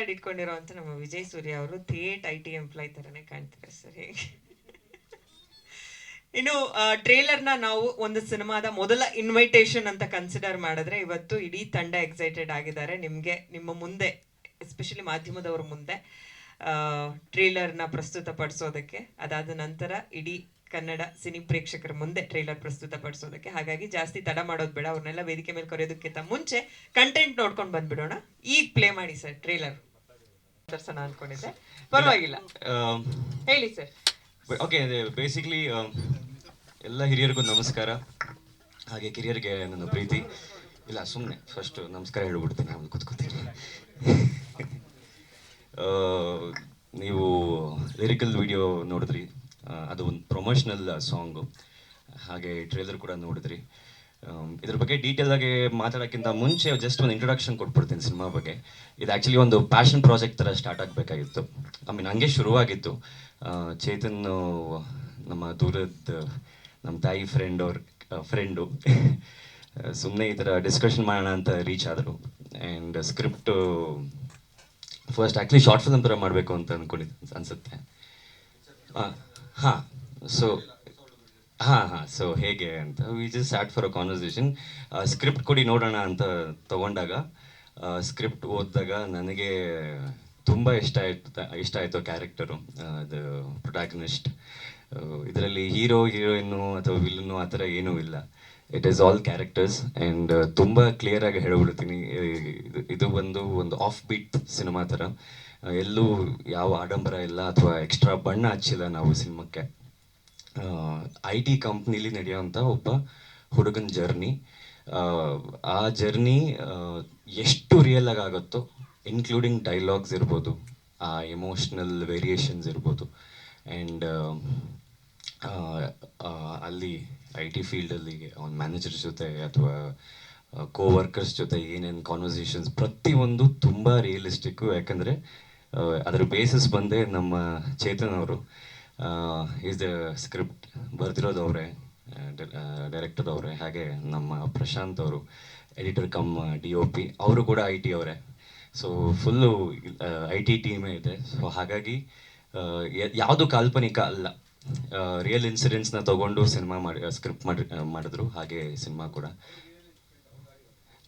Card ಇಟ್ಕೊಂಡಿರೋಂಥ ನಮ್ಮ ವಿಜಯ್ ಸೂರ್ಯ ಅವರು ಥೇಟ್ IT employee ಥರನೇ ಕಾಣ್ತಾರೆ ಸರ್. ಹೇಗೆ ಇನ್ನು ಟ್ರೇಲರ್ನ ನಾವು ಒಂದು ಸಿನಿಮಾದ ಮೊದಲ ಇನ್ವೈಟೇಷನ್ ಅಂತ ಕನ್ಸಿಡರ್ ಮಾಡಿದ್ರೆ ಇವತ್ತು ಇಡೀ ತಂಡ ಎಕ್ಸೈಟೆಡ್ ಆಗಿದ್ದಾರೆ ನಿಮಗೆ ನಿಮ್ಮ ಮುಂದೆ, ಎಸ್ಪೆಷಲಿ ಮಾಧ್ಯಮದವ್ರ ಮುಂದೆ ಟ್ರೇಲರ್ನ ಪ್ರಸ್ತುತಪಡಿಸೋದಕ್ಕೆ, ಅದಾದ ನಂತರ ಇಡೀ ಕನ್ನಡ ಸಿನಿ ಪ್ರೇಕ್ಷಕರ ಮುಂದೆ ಟ್ರೇಲರ್ ಪ್ರಸ್ತುತಪಡಿಸೋದಕ್ಕೆ. ಹಾಗಾಗಿ ಜಾಸ್ತಿ ತಡ ಮಾಡೋದು ಬೇಡ, ಅವ್ರನ್ನೆಲ್ಲ ವೇದಿಕೆ ಮೇಲೆ ಕರೆಯೋದಕ್ಕಿಂತ ಮುಂಚೆ ಕಂಟೆಂಟ್ ನೋಡ್ಕೊಂಡು ಬಂದ್ಬಿಡೋಣ. ಈಗ ಪ್ಲೇ ಮಾಡಿ ಸರ್ ಟ್ರೇಲರ್. ತರ್ಸೋಣ ಅನ್ಕೊಂಡಿದ್ದೆ, ಪರವಾಗಿಲ್ಲ ಹೇಳಿ ಸರ್. ಓಕೆ, ಬೇಸಿಕ್ಲಿ ಎಲ್ಲ ಹಿರಿಯರಿಗೂ ನಮಸ್ಕಾರ, ಹಾಗೆ ಕಿರಿಯರಿಗೆ ನನ್ನ ಪ್ರೀತಿ. ಇಲ್ಲ, ಸುಮ್ಮನೆ ಫಸ್ಟ್ ನಮಸ್ಕಾರ ಹೇಳ್ಬಿಡ್ತೀನಿ, ಆಮೇಲೆ ಕೂತ್ಕೋತೀನಿ. ನೀವು ಲಿರಿಕಲ್ ವಿಡಿಯೋ ನೋಡಿದ್ರಿ, ಅದು ಒಂದು ಪ್ರೊಮೋಷನಲ್ ಸಾಂಗು, ಹಾಗೆ ಟ್ರೇಲರ್ ಕೂಡ ನೋಡಿದ್ರಿ. ಇದ್ರ ಬಗ್ಗೆ ಡೀಟೇಲ್ ಆಗಿ ಮಾತಾಡೋಕ್ಕಿಂತ ಮುಂಚೆ ಜಸ್ಟ್ ಒಂದು ಇಂಟ್ರೊಡಕ್ಷನ್ ಕೊಟ್ಬಿಡ್ತೀನಿ ಸಿನಿಮಾ ಬಗ್ಗೆ. ಇದು ಆ್ಯಕ್ಚುಲಿ ಒಂದು ಪ್ಯಾಷನ್ ಪ್ರಾಜೆಕ್ಟ್ ಥರ ಸ್ಟಾರ್ಟ್ ಆಗಬೇಕಾಗಿತ್ತು. ಹಂಗೆ ಶುರುವಾಗಿತ್ತು. ಚೇತನ್ ನಮ್ಮ ದೂರದ ನಮ್ಮ ತಾಯಿ ಫ್ರೆಂಡು ಸುಮ್ಮನೆ ಈ ಥರ ಡಿಸ್ಕಷನ್ ಮಾಡೋಣ ಅಂತ ರೀಚ್ ಆದರು. And script first actually short film ಥರ ಮಾಡಬೇಕು ಅಂತ ಅಂದ್ಕೊಂಡಿದ್ದು ಅನಿಸುತ್ತೆ. ಹಾಂ ಸೊ ಹೇಗೆ ಅಂತ we just start for a conversation. Script ಕೊಡಿ ನೋಡೋಣ ಅಂತ ತೊಗೊಂಡಾಗ ಸ್ಕ್ರಿಪ್ಟ್ ಓದಿದಾಗ ನನಗೆ ತುಂಬ ಇಷ್ಟ ಆಯಿತು ಕ್ಯಾರೆಕ್ಟರು, ಅದು ಪ್ರೊಟ್ಯಾಗನಿಸ್ಟ್. ಇದರಲ್ಲಿ ಹೀರೋಯಿನ್ನು ಅಥವಾ ವಿಲ್ಲನ್ನು ಆ ಥರ ಏನೂ ಇಲ್ಲ. It is all characters. And ತುಂಬ ಕ್ಲಿಯರಾಗಿ ಹೇಳ್ಬಿಡ್ತೀನಿ, ಇದು ಒಂದು ಆಫ್ ಬೀಟ್ ಸಿನಿಮಾ ಥರ. ಎಲ್ಲೂ ಯಾವ ಆಡಂಬರ ಇಲ್ಲ ಅಥವಾ ಎಕ್ಸ್ಟ್ರಾ ಬಣ್ಣ ಹಚ್ಚಿಲ್ಲ ನಾವು ಸಿನಿಮಾಕ್ಕೆ. IT ಕಂಪ್ನಿಲಿ ನಡೆಯೋವಂಥ ಒಬ್ಬ ಹುಡುಗನ ಜರ್ನಿ. ಆ ಜರ್ನಿ ಎಷ್ಟು ರಿಯಲ್ ಆಗುತ್ತೋ, ಇನ್ಕ್ಲೂಡಿಂಗ್ ಡೈಲಾಗ್ಸ್ ಇರ್ಬೋದು, ಆ ಎಮೋಷ್ನಲ್ ವೇರಿಯೇಷನ್ಸ್ ಇರ್ಬೋದು. ಆ್ಯಂಡ್ ಅಲ್ಲಿ IT ಫೀಲ್ಡಲ್ಲಿ ಅವ್ನ ಮ್ಯಾನೇಜರ್ ಜೊತೆ ಅಥವಾ ಕೋವರ್ಕರ್ಸ್ ಜೊತೆ ಏನೇನು ಕಾನ್ವರ್ಸೇಷನ್ಸ್, ಪ್ರತಿಯೊಂದು ತುಂಬ ರಿಯಲಿಸ್ಟಿಕ್ಕು. ಯಾಕಂದರೆ ಅದರ ಬೇಸಿಸ್ ಬಂದೇ ನಮ್ಮ ಚೇತನ್ ಅವರು. ಈಸ್ ದ ಸ್ಕ್ರಿಪ್ಟ್ ಬರೆದಿರೋದು ಅವರೇ, ಡೈರೆಕ್ಟರ್ ಅವರೇ, ಹಾಗೆ ನಮ್ಮ ಪ್ರಶಾಂತ್ ಅವರು ಎಡಿಟರ್ ಕಮ್ DOP, ಅವರು ಕೂಡ IT ಅವರೇ. ಸೊ ಫುಲ್ಲು IT ಟೀಮೇ ಇದೆ. ಸೊ ಹಾಗಾಗಿ ಯಾವುದು ಕಾಲ್ಪನಿಕ ಅಲ್ಲ, ರಿಯಲ್ ಇನ್ಸಿಡೆಂಟ್ಸ್ನ ತಗೊಂಡು ಸಿನಿಮಾ ಸ್ಕ್ರಿಪ್ಟ್ ಮಾಡಿದ್ರು. ಹಾಗೆ ಸಿನಿಮಾ ಕೂಡ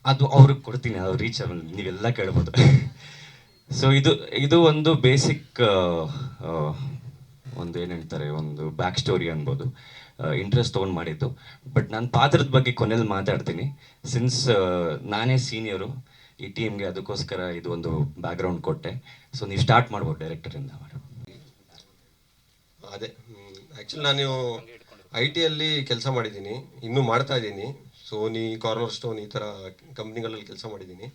ಅದು ಅವ್ರಿಗೆ ಕೊಡ್ತೀನಿ, ಅದು ರೀಚ್ ನೀವೆಲ್ಲ ಕೇಳ್ಬೋದು. ಸೊ ಇದು ಒಂದು ಬೇಸಿಕ್ ಒಂದು ಏನು ಹೇಳ್ತಾರೆ, ಒಂದು ಬ್ಯಾಕ್ ಸ್ಟೋರಿ ಅನ್ಬೋದು. ಇಂಟ್ರೆಸ್ಟ್ ತೊಗೊಂಡು ಮಾಡಿದ್ದು. ಬಟ್ ನಾನು ಪಾತ್ರದ ಬಗ್ಗೆ ಕೊನೆಯಲ್ಲಿ ಮಾತಾಡ್ತೀನಿ. ಸಿನ್ಸ್ ನಾನೇ ಸೀನಿಯರು ಈ ಟೀಮ್ಗೆ, ಅದಕ್ಕೋಸ್ಕರ ಇದು ಒಂದು ಬ್ಯಾಕ್ಗ್ರೌಂಡ್ ಕೊಟ್ಟೆ. ಸೊ ನೀವು ಸ್ಟಾರ್ಟ್ ಮಾಡ್ಬೋದು ಡೈರೆಕ್ಟರಿಂದ ಮಾಡಿ. ಅದೇ ಆ್ಯಕ್ಚುಲಿ ನಾನು IT ಕೆಲಸ ಮಾಡಿದ್ದೀನಿ, ಇನ್ನೂ ಮಾಡ್ತಾ ಇದ್ದೀನಿ. ಸೋನಿ, ಕಾರ್ನರ್ ಸ್ಟೋನ್ ಈ ಥರ ಕಂಪ್ನಿಗಳಲ್ಲಿ ಕೆಲಸ ಮಾಡಿದ್ದೀನಿ.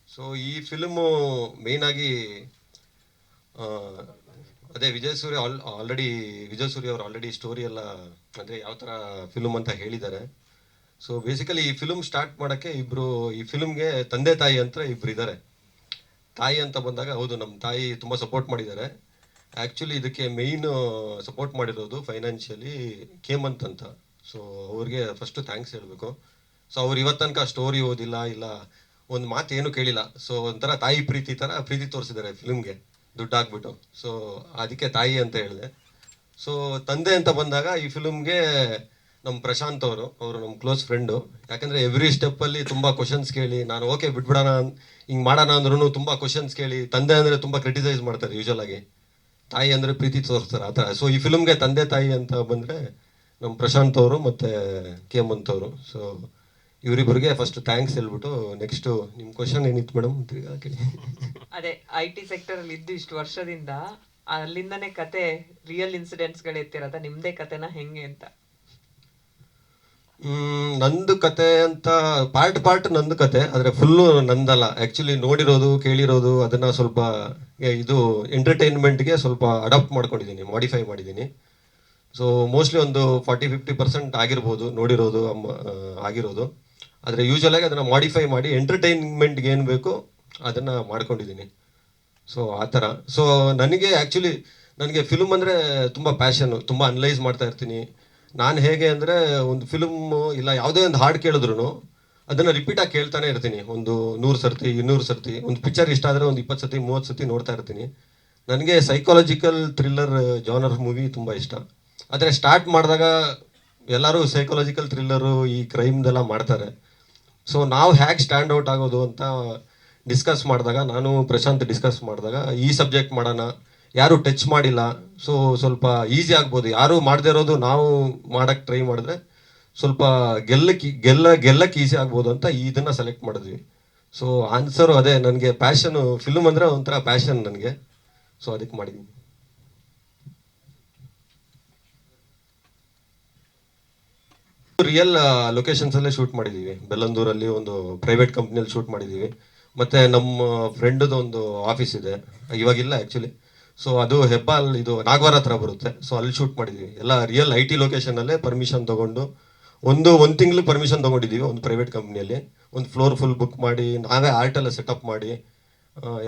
ಸೊ ಈ ಫಿಲ್ಮು ಮೇಯ್ನಾಗಿ ಅದೇ ವಿಜಯ್ ಸೂರ್ಯ ಅವರು ಆಲ್ರೆಡಿ ಸ್ಟೋರಿ ಎಲ್ಲ ಅಂದರೆ ಯಾವ ಥರ ಫಿಲ್ಮ್ ಅಂತ ಹೇಳಿದ್ದಾರೆ. ಸೊ ಬೇಸಿಕಲಿ ಈ ಫಿಲ್ಮ್ ಸ್ಟಾರ್ಟ್ ಮಾಡೋಕ್ಕೆ ಈ ಫಿಲ್ಮ್ಗೆ ತಂದೆ ತಾಯಿ ಅಂತ ಇಬ್ಬರು ಇದ್ದಾರೆ. ತಾಯಿ ಅಂತ ಬಂದಾಗ, ಹೌದು, ನಮ್ಮ ತಾಯಿ ತುಂಬ ಸಪೋರ್ಟ್ ಮಾಡಿದ್ದಾರೆ. ಆ್ಯಕ್ಚುಲಿ ಇದಕ್ಕೆ ಮೇಯ್ನ್ ಸಪೋರ್ಟ್ ಮಾಡಿರೋದು ಫೈನಾನ್ಷಿಯಲಿ ಕೇಮಂತ್ ಅಂತ. ಸೊ ಅವ್ರಿಗೆ ಫಸ್ಟು ಥ್ಯಾಂಕ್ಸ್ ಹೇಳಬೇಕು. ಸೊ ಅವ್ರು ಇವತ್ತು ತನಕ ಸ್ಟೋರಿ ಓದಿಲ್ಲ, ಇಲ್ಲ ಒಂದು ಮಾತು ಏನೂ ಕೇಳಿಲ್ಲ. ಸೊ ಒಂಥರ ತಾಯಿ ಪ್ರೀತಿ ತೋರಿಸಿದ್ದಾರೆ ಫಿಲ್ಮ್ಗೆ, ದುಡ್ಡು ಹಾಕ್ಬಿಟ್ಟು. ಸೊ ಅದಕ್ಕೆ ತಾಯಿ ಅಂತ ಹೇಳಿದೆ. ಸೊ ತಂದೆ ಅಂತ ಬಂದಾಗ ಈ ಫಿಲ್ಮ್ಗೆ ನಮ್ಮ ಪ್ರಶಾಂತ್ ಅವರು ನಮ್ಮ ಕ್ಲೋಸ್ ಫ್ರೆಂಡು. ಯಾಕಂದರೆ ಎವ್ರಿ ಸ್ಟೆಪ್ಪಲ್ಲಿ ತುಂಬ ಕ್ವಶನ್ಸ್ ಕೇಳಿ, ನಾನು ಓಕೆ ಬಿಟ್ಬಿಡೋಣ ಹಿಂಗೆ ಮಾಡೋಣ ಅಂದ್ರೂ ತುಂಬ ಕ್ವಶನ್ಸ್ ಕೇಳಿ, ತಂದೆ ಅಂದರೆ ತುಂಬ ಕ್ರಿಟಿಸೈಸ್ ಮಾಡ್ತಾರೆ ಯೂಶಲ್ ಆಗಿ, ತಾಯಿ ಅಂದರೆ ಪ್ರೀತಿ ತೋರಿಸ್ತಾರೆ ಆ ಥರ. ಸೊ ಈ ಫಿಲ್ಮ್ಗೆ ತಂದೆ ತಾಯಿ ಅಂತ ಬಂದರೆ ನಮ್ಮ ಪ್ರಶಾಂತ್ ಅವರು ಮತ್ತು ಕೇಮಂತ್ ಅವರು. ಸೊ ಇವರಿಬ್ಬರಿಗೆ ಫಸ್ಟ್ ಥ್ಯಾಂಕ್ಸ್ ಹೇಳ್ಬಿಟ್ಟು, ನೆಕ್ಸ್ಟು ನಿಮ್ಮ ಕ್ವಶನ್ ಏನಿತ್ತು ಮೇಡಮ್ ಕೇಳಿ. ಅದೇ IT ಸೆಕ್ಟರಲ್ಲಿ ಇದ್ದು ಇಷ್ಟು ವರ್ಷದಿಂದ ಅಲ್ಲಿಂದನೇ ಕತೆ, ರಿಯಲ್ ಇನ್ಸಿಡೆಂಟ್ಸ್ಗಳು ಎತ್ತಿರೋದ, ನಿಮ್ಮದೇ ಕತೆನ ಹೆಂಗೆ ಅಂತ? ನಂದು ಕತೆ ಅಂತ ಪಾರ್ಟ್ ನಂದು ಕತೆ, ಆದರೆ ಫುಲ್ಲು ನಂದಲ್ಲ. ಆ್ಯಕ್ಚುಲಿ ನೋಡಿರೋದು, ಕೇಳಿರೋದು, ಅದನ್ನು ಸ್ವಲ್ಪ ಇದು ಎಂಟರ್ಟೈನ್ಮೆಂಟ್ಗೆ ಸ್ವಲ್ಪ ಅಡಾಪ್ಟ್ ಮಾಡ್ಕೊಂಡಿದ್ದೀನಿ, ಮಾಡಿಫೈ ಮಾಡಿದ್ದೀನಿ. ಸೊ ಮೋಸ್ಟ್ಲಿ ಒಂದು 40-50% ಆಗಿರ್ಬೋದು ನೋಡಿರೋದು, ಆಗಿರೋದು. ಆದರೆ ಯೂಶಲಾಗಿ ಅದನ್ನು ಮಾಡಿಫೈ ಮಾಡಿ ಎಂಟರ್ಟೈನ್ಮೆಂಟ್ಗೆ ಏನು ಬೇಕು ಅದನ್ನು ಮಾಡ್ಕೊಂಡಿದ್ದೀನಿ. ಸೊ ಆ ಥರ. ಸೊ ನನಗೆ ಫಿಲ್ಮ್ ಅಂದರೆ ತುಂಬ ಪ್ಯಾಷನ್ನು, ತುಂಬ ಅನಲೈಸ್ ಮಾಡ್ತಾ ಇರ್ತೀನಿ. ನಾನು ಹೇಗೆ ಅಂದರೆ, ಒಂದು ಫಿಲ್ಮು ಇಲ್ಲ ಯಾವುದೇ ಒಂದು ಹಾಡು ಕೇಳಿದ್ರು ಅದನ್ನು ರಿಪೀಟಾಗಿ ಕೇಳ್ತಾನೆ ಇರ್ತೀನಿ. ಒಂದು 100 ಸರ್ತಿ 200 ಸರ್ತಿ. ಒಂದು ಪಿಕ್ಚರ್ ಇಷ್ಟ ಆದರೆ ಒಂದು 20 ಸತಿ 30 ಸತಿ ನೋಡ್ತಾ ಇರ್ತೀನಿ. ನನಗೆ ಸೈಕಾಲಜಿಕಲ್ ಥ್ರಿಲ್ಲರ್ ಜಾನರ್ ಮೂವಿ ತುಂಬ ಇಷ್ಟ. ಆದರೆ ಸ್ಟಾರ್ಟ್ ಮಾಡಿದಾಗ ಎಲ್ಲರೂ ಸೈಕಾಲಜಿಕಲ್ ಥ್ರಿಲ್ಲರು ಈ ಕ್ರೈಮ್ದೆಲ್ಲ ಮಾಡ್ತಾರೆ. ಸೊ ನಾವು ಹೇಗೆ ಸ್ಟ್ಯಾಂಡ್ ಔಟ್ ಆಗೋದು ಅಂತ ಡಿಸ್ಕಸ್ ಮಾಡಿದಾಗ, ನಾನು ಪ್ರಶಾಂತ್ ಡಿಸ್ಕಸ್ ಮಾಡಿದಾಗ ಈ ಸಬ್ಜೆಕ್ಟ್ ಮಾಡೋಣ, ಯಾರು ಟಚ್ ಮಾಡಿಲ್ಲ, ಸೊ ಸ್ವಲ್ಪ ಈಸಿ ಆಗ್ಬೋದು. ಯಾರು ಮಾಡದೇ ಇರೋದು ನಾವು ಮಾಡೋಕ್ಕೆ ಟ್ರೈ ಮಾಡಿದ್ರೆ ಸ್ವಲ್ಪ ಗೆಲ್ಲಕ್ಕೆ ಈಸಿ ಆಗ್ಬೋದು ಅಂತ ಇದನ್ನು ಸೆಲೆಕ್ಟ್ ಮಾಡಿದ್ವಿ. ಸೊ ಆನ್ಸರು ಅದೇ. ನನಗೆ ಪ್ಯಾಷನು, ಫಿಲ್ಮ್ ಅಂದರೆ ಒಂಥರ ಪ್ಯಾಷನ್ ನನಗೆ. ಸೊ ಅದಕ್ಕೆ ಮಾಡಿದ್ದೀನಿ. ರಿಯಲ್ ಲೊಕೇಶನ್ಸಲ್ಲೇ ಶೂಟ್ ಮಾಡಿದ್ದೀವಿ. ಬೆಲ್ಲಂದೂರಲ್ಲಿ ಒಂದು ಪ್ರೈವೇಟ್ ಕಂಪ್ನಿಯಲ್ಲಿ ಶೂಟ್ ಮಾಡಿದ್ದೀವಿ. ಮತ್ತು ನಮ್ಮ ಫ್ರೆಂಡದು ಒಂದು ಆಫೀಸ್ ಇದೆ, ಇವಾಗಿಲ್ಲ ಆ್ಯಕ್ಚುಲಿ. ಸೊ ಅದು ಹೆಬ್ಬಾಲ್, ಇದು ನಾಗವಾರ ಹತ್ರ ಬರುತ್ತೆ. ಸೊ ಅಲ್ಲಿ ಶೂಟ್ ಮಾಡಿದ್ದೀವಿ. ಎಲ್ಲ ರಿಯಲ್ IT ಲೊಕೇಶನಲ್ಲೇ ಪರ್ಮಿಷನ್ ತೊಗೊಂಡು ಒಂದು ತಿಂಗಳು ಪರ್ಮಿಷನ್ ತೊಗೊಂಡಿದ್ದೀವಿ ಒಂದು ಪ್ರೈವೇಟ್ ಕಂಪ್ನಿಯಲ್ಲಿ. ಒಂದು ಫ್ಲೋರ್ ಫುಲ್ ಬುಕ್ ಮಾಡಿ ನಾವೇ ಆರ್ಟೆಲ್ಲ ಸೆಟಪ್ ಮಾಡಿ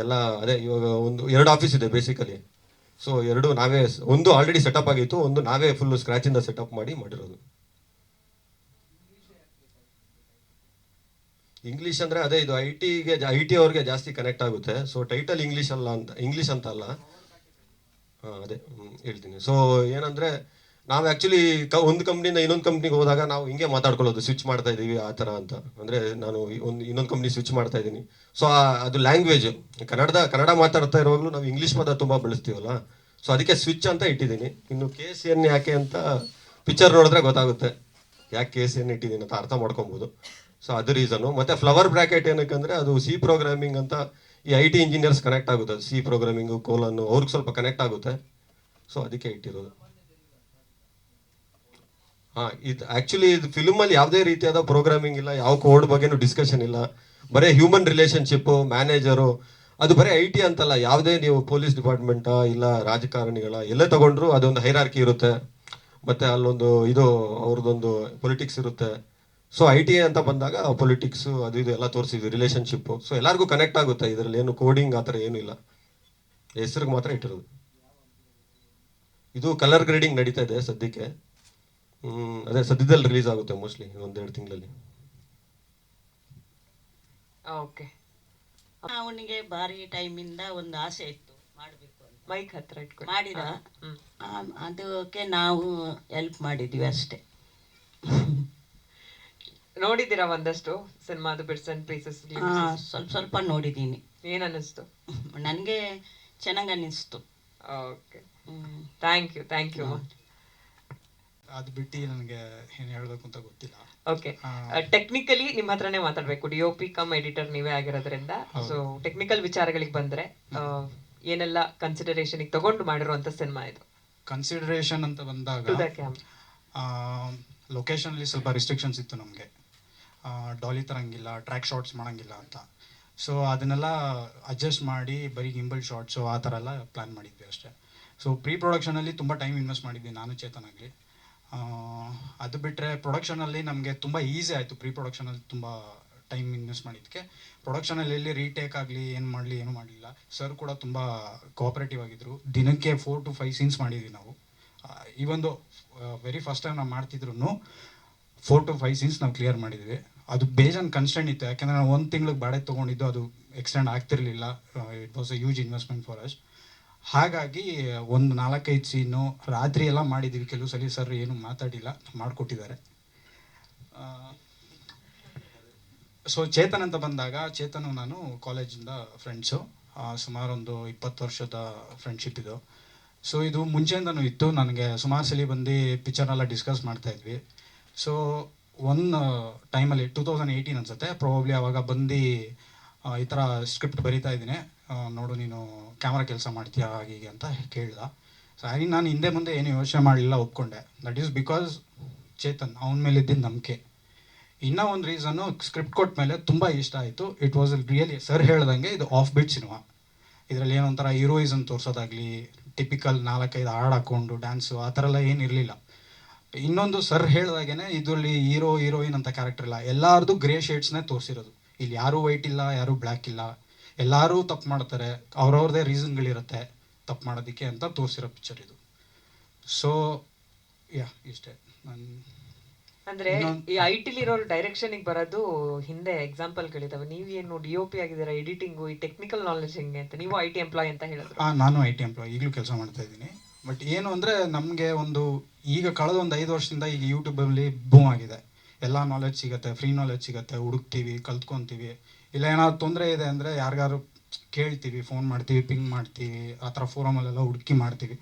ಎಲ್ಲ. ಅದೇ ಇವಾಗ ಒಂದು 2 ಆಫೀಸ್ ಇದೆ ಬೇಸಿಕಲಿ. ಸೊ 2 ನಾವೇ, ಒಂದು ಆಲ್ರೆಡಿ ಸೆಟಪ್ ಆಗಿತ್ತು, ಒಂದು ನಾವೇ ಫುಲ್ಲು ಸ್ಕ್ರ್ಯಾಚಿಂದ ಸೆಟಪ್ ಮಾಡಿರೋದು. ಇಂಗ್ಲೀಷ್ ಅಂದರೆ ಅದೇ, ಇದು IT ಅವ್ರಿಗೆ ಜಾಸ್ತಿ ಕನೆಕ್ಟ್ ಆಗುತ್ತೆ. ಸೊ ಟೈಟಲ್ ಇಂಗ್ಲೀಷ್ ಅಂತ ಅಲ್ಲ. ಹಾಂ ಅದೇ ಹೇಳ್ತೀನಿ. ಸೊ ಏನಂದರೆ ನಾವು ಆ್ಯಕ್ಚುಲಿ ಒಂದು ಕಂಪ್ನಿಯಿಂದ ಇನ್ನೊಂದು ಕಂಪ್ನಿಗೆ ಹೋದಾಗ ನಾವು ಹಿಂಗೆ ಮಾತಾಡ್ಕೊಳ್ಳೋದು, ಸ್ವಿಚ್ ಮಾಡ್ತಾ ಇದ್ದೀವಿ ಆ ಥರ ಅಂತ. ಅಂದರೆ ನಾನು ಇನ್ನೊಂದು ಕಂಪ್ನಿ ಸ್ವಿಚ್ ಮಾಡ್ತಾ ಇದ್ದೀನಿ. ಸೊ ಅದು ಲ್ಯಾಂಗ್ವೇಜು ಕನ್ನಡ ಮಾತಾಡ್ತಾ ಇರುವಾಗಲೂ ನಾವು ಇಂಗ್ಲೀಷ್ ಪದ ತುಂಬ ಬಳಸ್ತೀವಲ್ಲ. ಸೊ ಅದಕ್ಕೆ ಸ್ವಿಚ್ ಅಂತ ಇಟ್ಟಿದ್ದೀನಿ. ಇನ್ನು KCN ಯಾಕೆ ಅಂತ ಪಿಕ್ಚರ್ ನೋಡಿದ್ರೆ ಗೊತ್ತಾಗುತ್ತೆ ಯಾಕೆ KCN ಇಟ್ಟಿದ್ದೀನಿ ಅಂತ ಅರ್ಥ ಮಾಡ್ಕೊಬೋದು. ಸೊ ಅದು ರೀಸನು. ಮತ್ತು ಫ್ಲವರ್ ಬ್ರ್ಯಾಕೆಟ್ ಏನಕ್ಕೆ ಅಂದರೆ ಅದು C ಪ್ರೋಗ್ರಾಮಿಂಗ್ ಅಂತ ಈ IT ಇಂಜಿನಿಯರ್ಸ್ ಕನೆಕ್ಟ್ ಆಗುತ್ತೆ. C ಪ್ರೋಗ್ರಾಮಿಂಗು ಕೋಲನ್ನು ಅವ್ರಿಗೆ ಸ್ವಲ್ಪ ಕನೆಕ್ಟ್ ಆಗುತ್ತೆ. ಸೊ ಅದಕ್ಕೆ ಇಟ್ಟಿರೋದು. ಹಾಂ, ಇದು ಆ್ಯಕ್ಚುಲಿ ಇದು ಫಿಲ್ಮಲ್ಲಿ ಯಾವುದೇ ರೀತಿಯಾದ ಪ್ರೋಗ್ರಾಮಿಂಗ್ ಇಲ್ಲ, ಯಾವ ಕೋಡ್ ಬಗ್ಗೆನೂ ಡಿಸ್ಕಷನ್ ಇಲ್ಲ. ಬರೀ ಹ್ಯೂಮನ್ ರಿಲೇಷನ್ಶಿಪ್ಪು, ಮ್ಯಾನೇಜರು, ಅದು ಬರೀ IT ಅಂತಲ್ಲ, ಯಾವುದೇ ನೀವು ಪೊಲೀಸ್ ಡಿಪಾರ್ಟ್ಮೆಂಟಾ ಇಲ್ಲ ರಾಜಕಾರಣಿಗಳ ಎಲ್ಲೇ ತಗೊಂಡ್ರು ಅದೊಂದು ಹೈರಾರ್ಕಿ ಇರುತ್ತೆ. ಮತ್ತು ಅಲ್ಲೊಂದು ಇದು ಅವ್ರದ್ದೊಂದು ಪೊಲಿಟಿಕ್ಸ್ ಇರುತ್ತೆ. ಸೊ IT ಅಂತ ಬಂದಾಗ ಪೊಲಿಟಿಕ್ಸು ಅದು ಇದು ಎಲ್ಲ ತೋರಿಸಿದ್ವಿ, ರಿಲೇಷನ್ಶಿಪ್ಪು. ಸೊ ಎಲ್ಲರಿಗೂ ಕನೆಕ್ಟ್ ಆಗುತ್ತೆ. ಇದರಲ್ಲಿ ಏನು ಕೋಡಿಂಗ್ ಆ ಥರ ಏನೂ ಇಲ್ಲ, ಹೆಸ್ರಿಗೆ ಮಾತ್ರ ಇಟ್ಟಿರೋದು. ಇದು ಕಲರ್ ಗ್ರೇಡಿಂಗ್ ನಡೀತಾ ಇದೆ ಸದ್ಯಕ್ಕೆ. ಅದೇ ಸದ್ಯದಲ್ಲಿ ರಿಲೀಸ್ ಆಗುತ್ತೆ ಮೋಸ್ಟ್ಲಿ 1-2 ತಿಂಗಳಲ್ಲಿ. ಓಕೆ. ಅವನಿಗೆ ಭಾರಿ ಟೈಮಿಂದ ಒಂದು ಆಸೆ ಇತ್ತು ಮಾಡಬೇಕು ಅಂತ. ಮೈಕ್ ಹತ್ರ ಇಟ್ಕೊಂಡು ಮಾಡಿದ. ಅದಕ್ಕೆ ನಾವು ಹೆಲ್ಪ್ ಮಾಡಿದ್ವಿ ಅಷ್ಟೇ. ನೋಡಿದ್ದೀರಾ ಒಂದಷ್ಟು ಸಿನಿಮಾದ ಬಿಟ್ಸ್ ಅಂಡ್ ಪೀಸಸ್? ಸ್ವಲ್ಪ ನೋಡಿದ್ದೀನಿ. ಏನ್ ಅನ್ನಿಸ್ತು? ನನಗೆ ಚೆನ್ನಾಗಿ ಅನ್ನಿಸ್ತು. Okay, thank you. ಅದು ಬಿಟ್ಟು ನನಗೆ ಏನು ಹೇಳಬೇಕು ಅಂತ ಗೊತ್ತಿಲ್ಲ. ಓಕೆ, ಟೆಕ್ನಿಕಲಿ ನಿಮ್ಮ ಹತ್ರನೇ ಮಾತಾಡಬೇಕು. DOP ಕಮ್ ಎಡಿಟರ್ ನೀವೇ ಆಗಿರೋದ್ರಿಂದ, ಸೊ ಟೆಕ್ನಿಕಲ್ ವಿಚಾರಗಳಿಗೆ ಬಂದ್ರೆ ಏನೆಲ್ಲ ಕನ್ಸಿಡರೇಷನ್ ತಗೊಂಡು ಮಾಡಿರುವಂತ ಸಿನಿಮಾ ಇದು? ಕನ್ಸಿಡರೇಷನ್ ಅಂತ ಬಂದಾಗ ಲೊಕೇಶನಲ್ಲಿ ಸ್ವಲ್ಪ ರಿಸ್ಟ್ರಿಕ್ಷನ್ಸ್ ಇತ್ತು ನಮಗೆ. ಡಾಲಿ ತರಂಗಿಲ್ಲ, ಟ್ರ್ಯಾಕ್ ಶಾಟ್ಸ್ ಮಾಡೋಂಗಿಲ್ಲ ಅಂತ. ಸೊ ಅದನ್ನೆಲ್ಲ ಅಡ್ಜಸ್ಟ್ ಮಾಡಿ ಬರೀ ಗಿಂಬಲ್ ಶಾಟ್ಸು ಆ ಥರ ಎಲ್ಲ ಪ್ಲ್ಯಾನ್ ಮಾಡಿದ್ವಿ ಅಷ್ಟೇ. ಸೊ ಪ್ರೀ ಪ್ರೊಡಕ್ಷನಲ್ಲಿ ತುಂಬ ಟೈಮ್ ಇನ್ವೆಸ್ಟ್ ಮಾಡಿದ್ವಿ ನಾನು, ಚೇತನ್ ಆಗಲಿ. ಅದು ಬಿಟ್ಟರೆ ಪ್ರೊಡಕ್ಷನಲ್ಲಿ ನಮಗೆ ತುಂಬ ಈಸಿ ಆಯಿತು. ಪ್ರೀ ಪ್ರೊಡಕ್ಷನಲ್ಲಿ ತುಂಬ ಟೈಮ್ ಇನ್ವೆಸ್ಟ್ ಮಾಡಿದ್ದಕ್ಕೆ ಪ್ರೊಡಕ್ಷನಲ್ಲಿ ಎಲ್ಲಿ ರೀಟೇಕ್ ಆಗಲಿ ಏನು ಮಾಡಲಿಲ್ಲ. ಸರ್ ಕೂಡ ತುಂಬ ಕೋಆಪ್ರೇಟಿವ್ ಆಗಿದ್ದರು. ದಿನಕ್ಕೆ 4 to 5 ಸೀನ್ಸ್ ಮಾಡಿದ್ವಿ ನಾವು. ಈ ಒಂದು ವೆರಿ ಫಸ್ಟ್ ಟೈಮ್ ನಾವು ಮಾಡ್ತಿದ್ರು 4 to 5 ಸೀನ್ಸ್ ನಾವು ಕ್ಲಿಯರ್ ಮಾಡಿದ್ವಿ. ಅದು ಬೇಜಾನ್ ಕನ್ಸ್ಟೆಂಟ್ ಇತ್ತು, ಯಾಕೆಂದರೆ ನಾವು 1 ತಿಂಗ್ಳಿಗೆ ಬಾಡಿಗೆ ತೊಗೊಂಡಿದ್ದು, ಅದು ಎಕ್ಸ್ಟೆಂಡ್ ಆಗ್ತಿರ್ಲಿಲ್ಲ. It was a huge investment for us. ಹಾಗಾಗಿ ಒಂದು 4-5 ಸೀನು ರಾತ್ರಿ ಎಲ್ಲ ಮಾಡಿದ್ದೀವಿ. ಕೆಲವು ಸಲ ಸರ್ ಏನು ಮಾತಾಡಿಲ್ಲ, ಮಾಡಿಕೊಟ್ಟಿದ್ದಾರೆ. ಸೊ ಚೇತನ್ ಅಂತ ಬಂದಾಗ, ಚೇತನು ನಾನು ಕಾಲೇಜಿಂದ ಫ್ರೆಂಡ್ಸು. ಸುಮಾರು ಒಂದು 20 ವರ್ಷದ ಫ್ರೆಂಡ್ಶಿಪ್ ಇದು. ಸೊ ಇದು ಮುಂಚೆಯಿಂದನೂ ಇತ್ತು. ನನಗೆ ಸುಮಾರು ಸಲ ಬಂದು ಪಿಕ್ಚರ್ನೆಲ್ಲ ಡಿಸ್ಕಸ್ ಮಾಡ್ತಾಯಿದ್ವಿ. ಸೊ ಒಂದು ಟೈಮಲ್ಲಿ 2018 ಅನಿಸುತ್ತೆ ಪ್ರಾಬಬ್ಲಿ, ಆವಾಗ ಬಂದು ಈ ಥರ ಸ್ಕ್ರಿಪ್ಟ್ ಬರಿತಾ ಇದ್ದೀನಿ, ನೋಡು ನೀನು ಕ್ಯಾಮ್ರಾ ಕೆಲಸ ಮಾಡ್ತೀಯಾ ಹೀಗೆ ಅಂತ ಕೇಳ್ದ. ಸೊ ಹಾಗೆ ನಾನು ಹಿಂದೆ ಮುಂದೆ ಏನು ಯೋಚನೆ ಮಾಡಲಿಲ್ಲ, ಒಪ್ಕೊಂಡೆ. ದಟ್ ಈಸ್ ಬಿಕಾಸ್ ಚೇತನ್, ಅವನ ಮೇಲೆ ಇದ್ದಿದ್ದು ನಂಬಿಕೆ. ಇನ್ನೂ ಒಂದು ರೀಸನ್ನು, ಸ್ಕ್ರಿಪ್ಟ್ ಕೊಟ್ಟ ಮೇಲೆ ತುಂಬ ಇಷ್ಟ ಆಯಿತು. ಇಟ್ ವಾಸ್ ರಿಯಲಿ ಸರ್ ಹೇಳ್ದಂಗೆ ಇದು ಆಫ್ ಬೀಟ್ ಸಿನಿಮಾ. ಇದರಲ್ಲಿ ಏನೊಂಥರ ಹೀರೋಯಿಸಮ್ ತೋರಿಸೋದಾಗಲಿ, ಟಿಪಿಕಲ್ 4-5 ಹಾಡು ಹಾಕ್ಕೊಂಡು ಡ್ಯಾನ್ಸು ಆ ಥರ ಎಲ್ಲ ಏನಿರಲಿಲ್ಲ. ಇನ್ನೊಂದು ಸರ್ ಹೇಳ್ದಾಗೇ ಇದರಲ್ಲಿ ಹೀರೋ ಹೀರೋಯಿನ್ ಅಂತ ಕ್ಯಾರೆಕ್ಟರ್ ಇಲ್ಲ, ಎಲ್ಲರದು ಗ್ರೇ ಶೇಡ್ಸ್ನೇ ತೋರಿಸಿರೋದು. ಇಲ್ಲಿ ಯಾರೂ ವೈಟ್ ಇಲ್ಲ, ಯಾರೂ ಬ್ಲ್ಯಾಕ್ ಇಲ್ಲ, ಎಲ್ಲರೂ ತಪ್ಪು ಮಾಡ್ತಾರೆ, ಅವ್ರವ್ರದ್ದೇ ರೀಸನ್ಗಳಿರುತ್ತೆ ತಪ್ಪು ಮಾಡೋದಕ್ಕೆ ಅಂತ ತೋರಿಸಿರೋ ಪಿಕ್ಚರ್ ಇದು. ಸೊ ಇಷ್ಟೇ. ನಾನು ಅಂದ್ರೆ ಈ ಐ ಟಿಲಿ ಇರೋರು ಡೈರೆಕ್ಷನ್ ಬರೋದು ಹಿಂದೆ ಎಕ್ಸಾಂಪಲ್ಗಳಿದಾವೆ. ನೀವೇನು DOP ಆಗಿದ್ದೀರಾ, ಎಡಿಟಿಂಗು, ಈ ಟೆಕ್ನಿಕಲ್ ನಾಲೆಜ್ ಹೆಂಗೆ ಅಂತ? ನೀವು IT ಎಂಪ್ಲಾಯ್ ಅಂತ ಹೇಳಿದ್ರು. ನಾನು IT ಎಂಪ್ಲಾಯ್, ಈಗಲೂ ಕೆಲಸ ಮಾಡ್ತಾ ಇದ್ದೀನಿ. ಬಟ್ ಏನು ಅಂದರೆ ನಮಗೆ ಈಗ ಕಳೆದ ಒಂದು 5 ವರ್ಷದಿಂದ ಈಗ ಯೂಟ್ಯೂಬಲ್ಲಿ ಬೂಮ್ ಆಗಿದೆ. ಎಲ್ಲ ನಾಲೆಜ್ ಸಿಗುತ್ತೆ, ಫ್ರೀ ನಾಲೆಜ್ ಸಿಗುತ್ತೆ, ಹುಡುಕ್ತೀವಿ, ಕಲ್ತ್ಕೊತೀವಿ. ಇಲ್ಲ ಏನಾದ್ರು ತೊಂದರೆ ಇದೆ ಅಂದರೆ ಯಾರಿಗಾರು ಕೇಳ್ತೀವಿ, ಫೋನ್ ಮಾಡ್ತೀವಿ, ಪಿಂಗ್ ಮಾಡ್ತೀವಿ, ಆ ಥರ ಫೋರಮಲ್ಲೆಲ್ಲ ಹುಡುಕಿ ಮಾಡ್ತೀವಿ.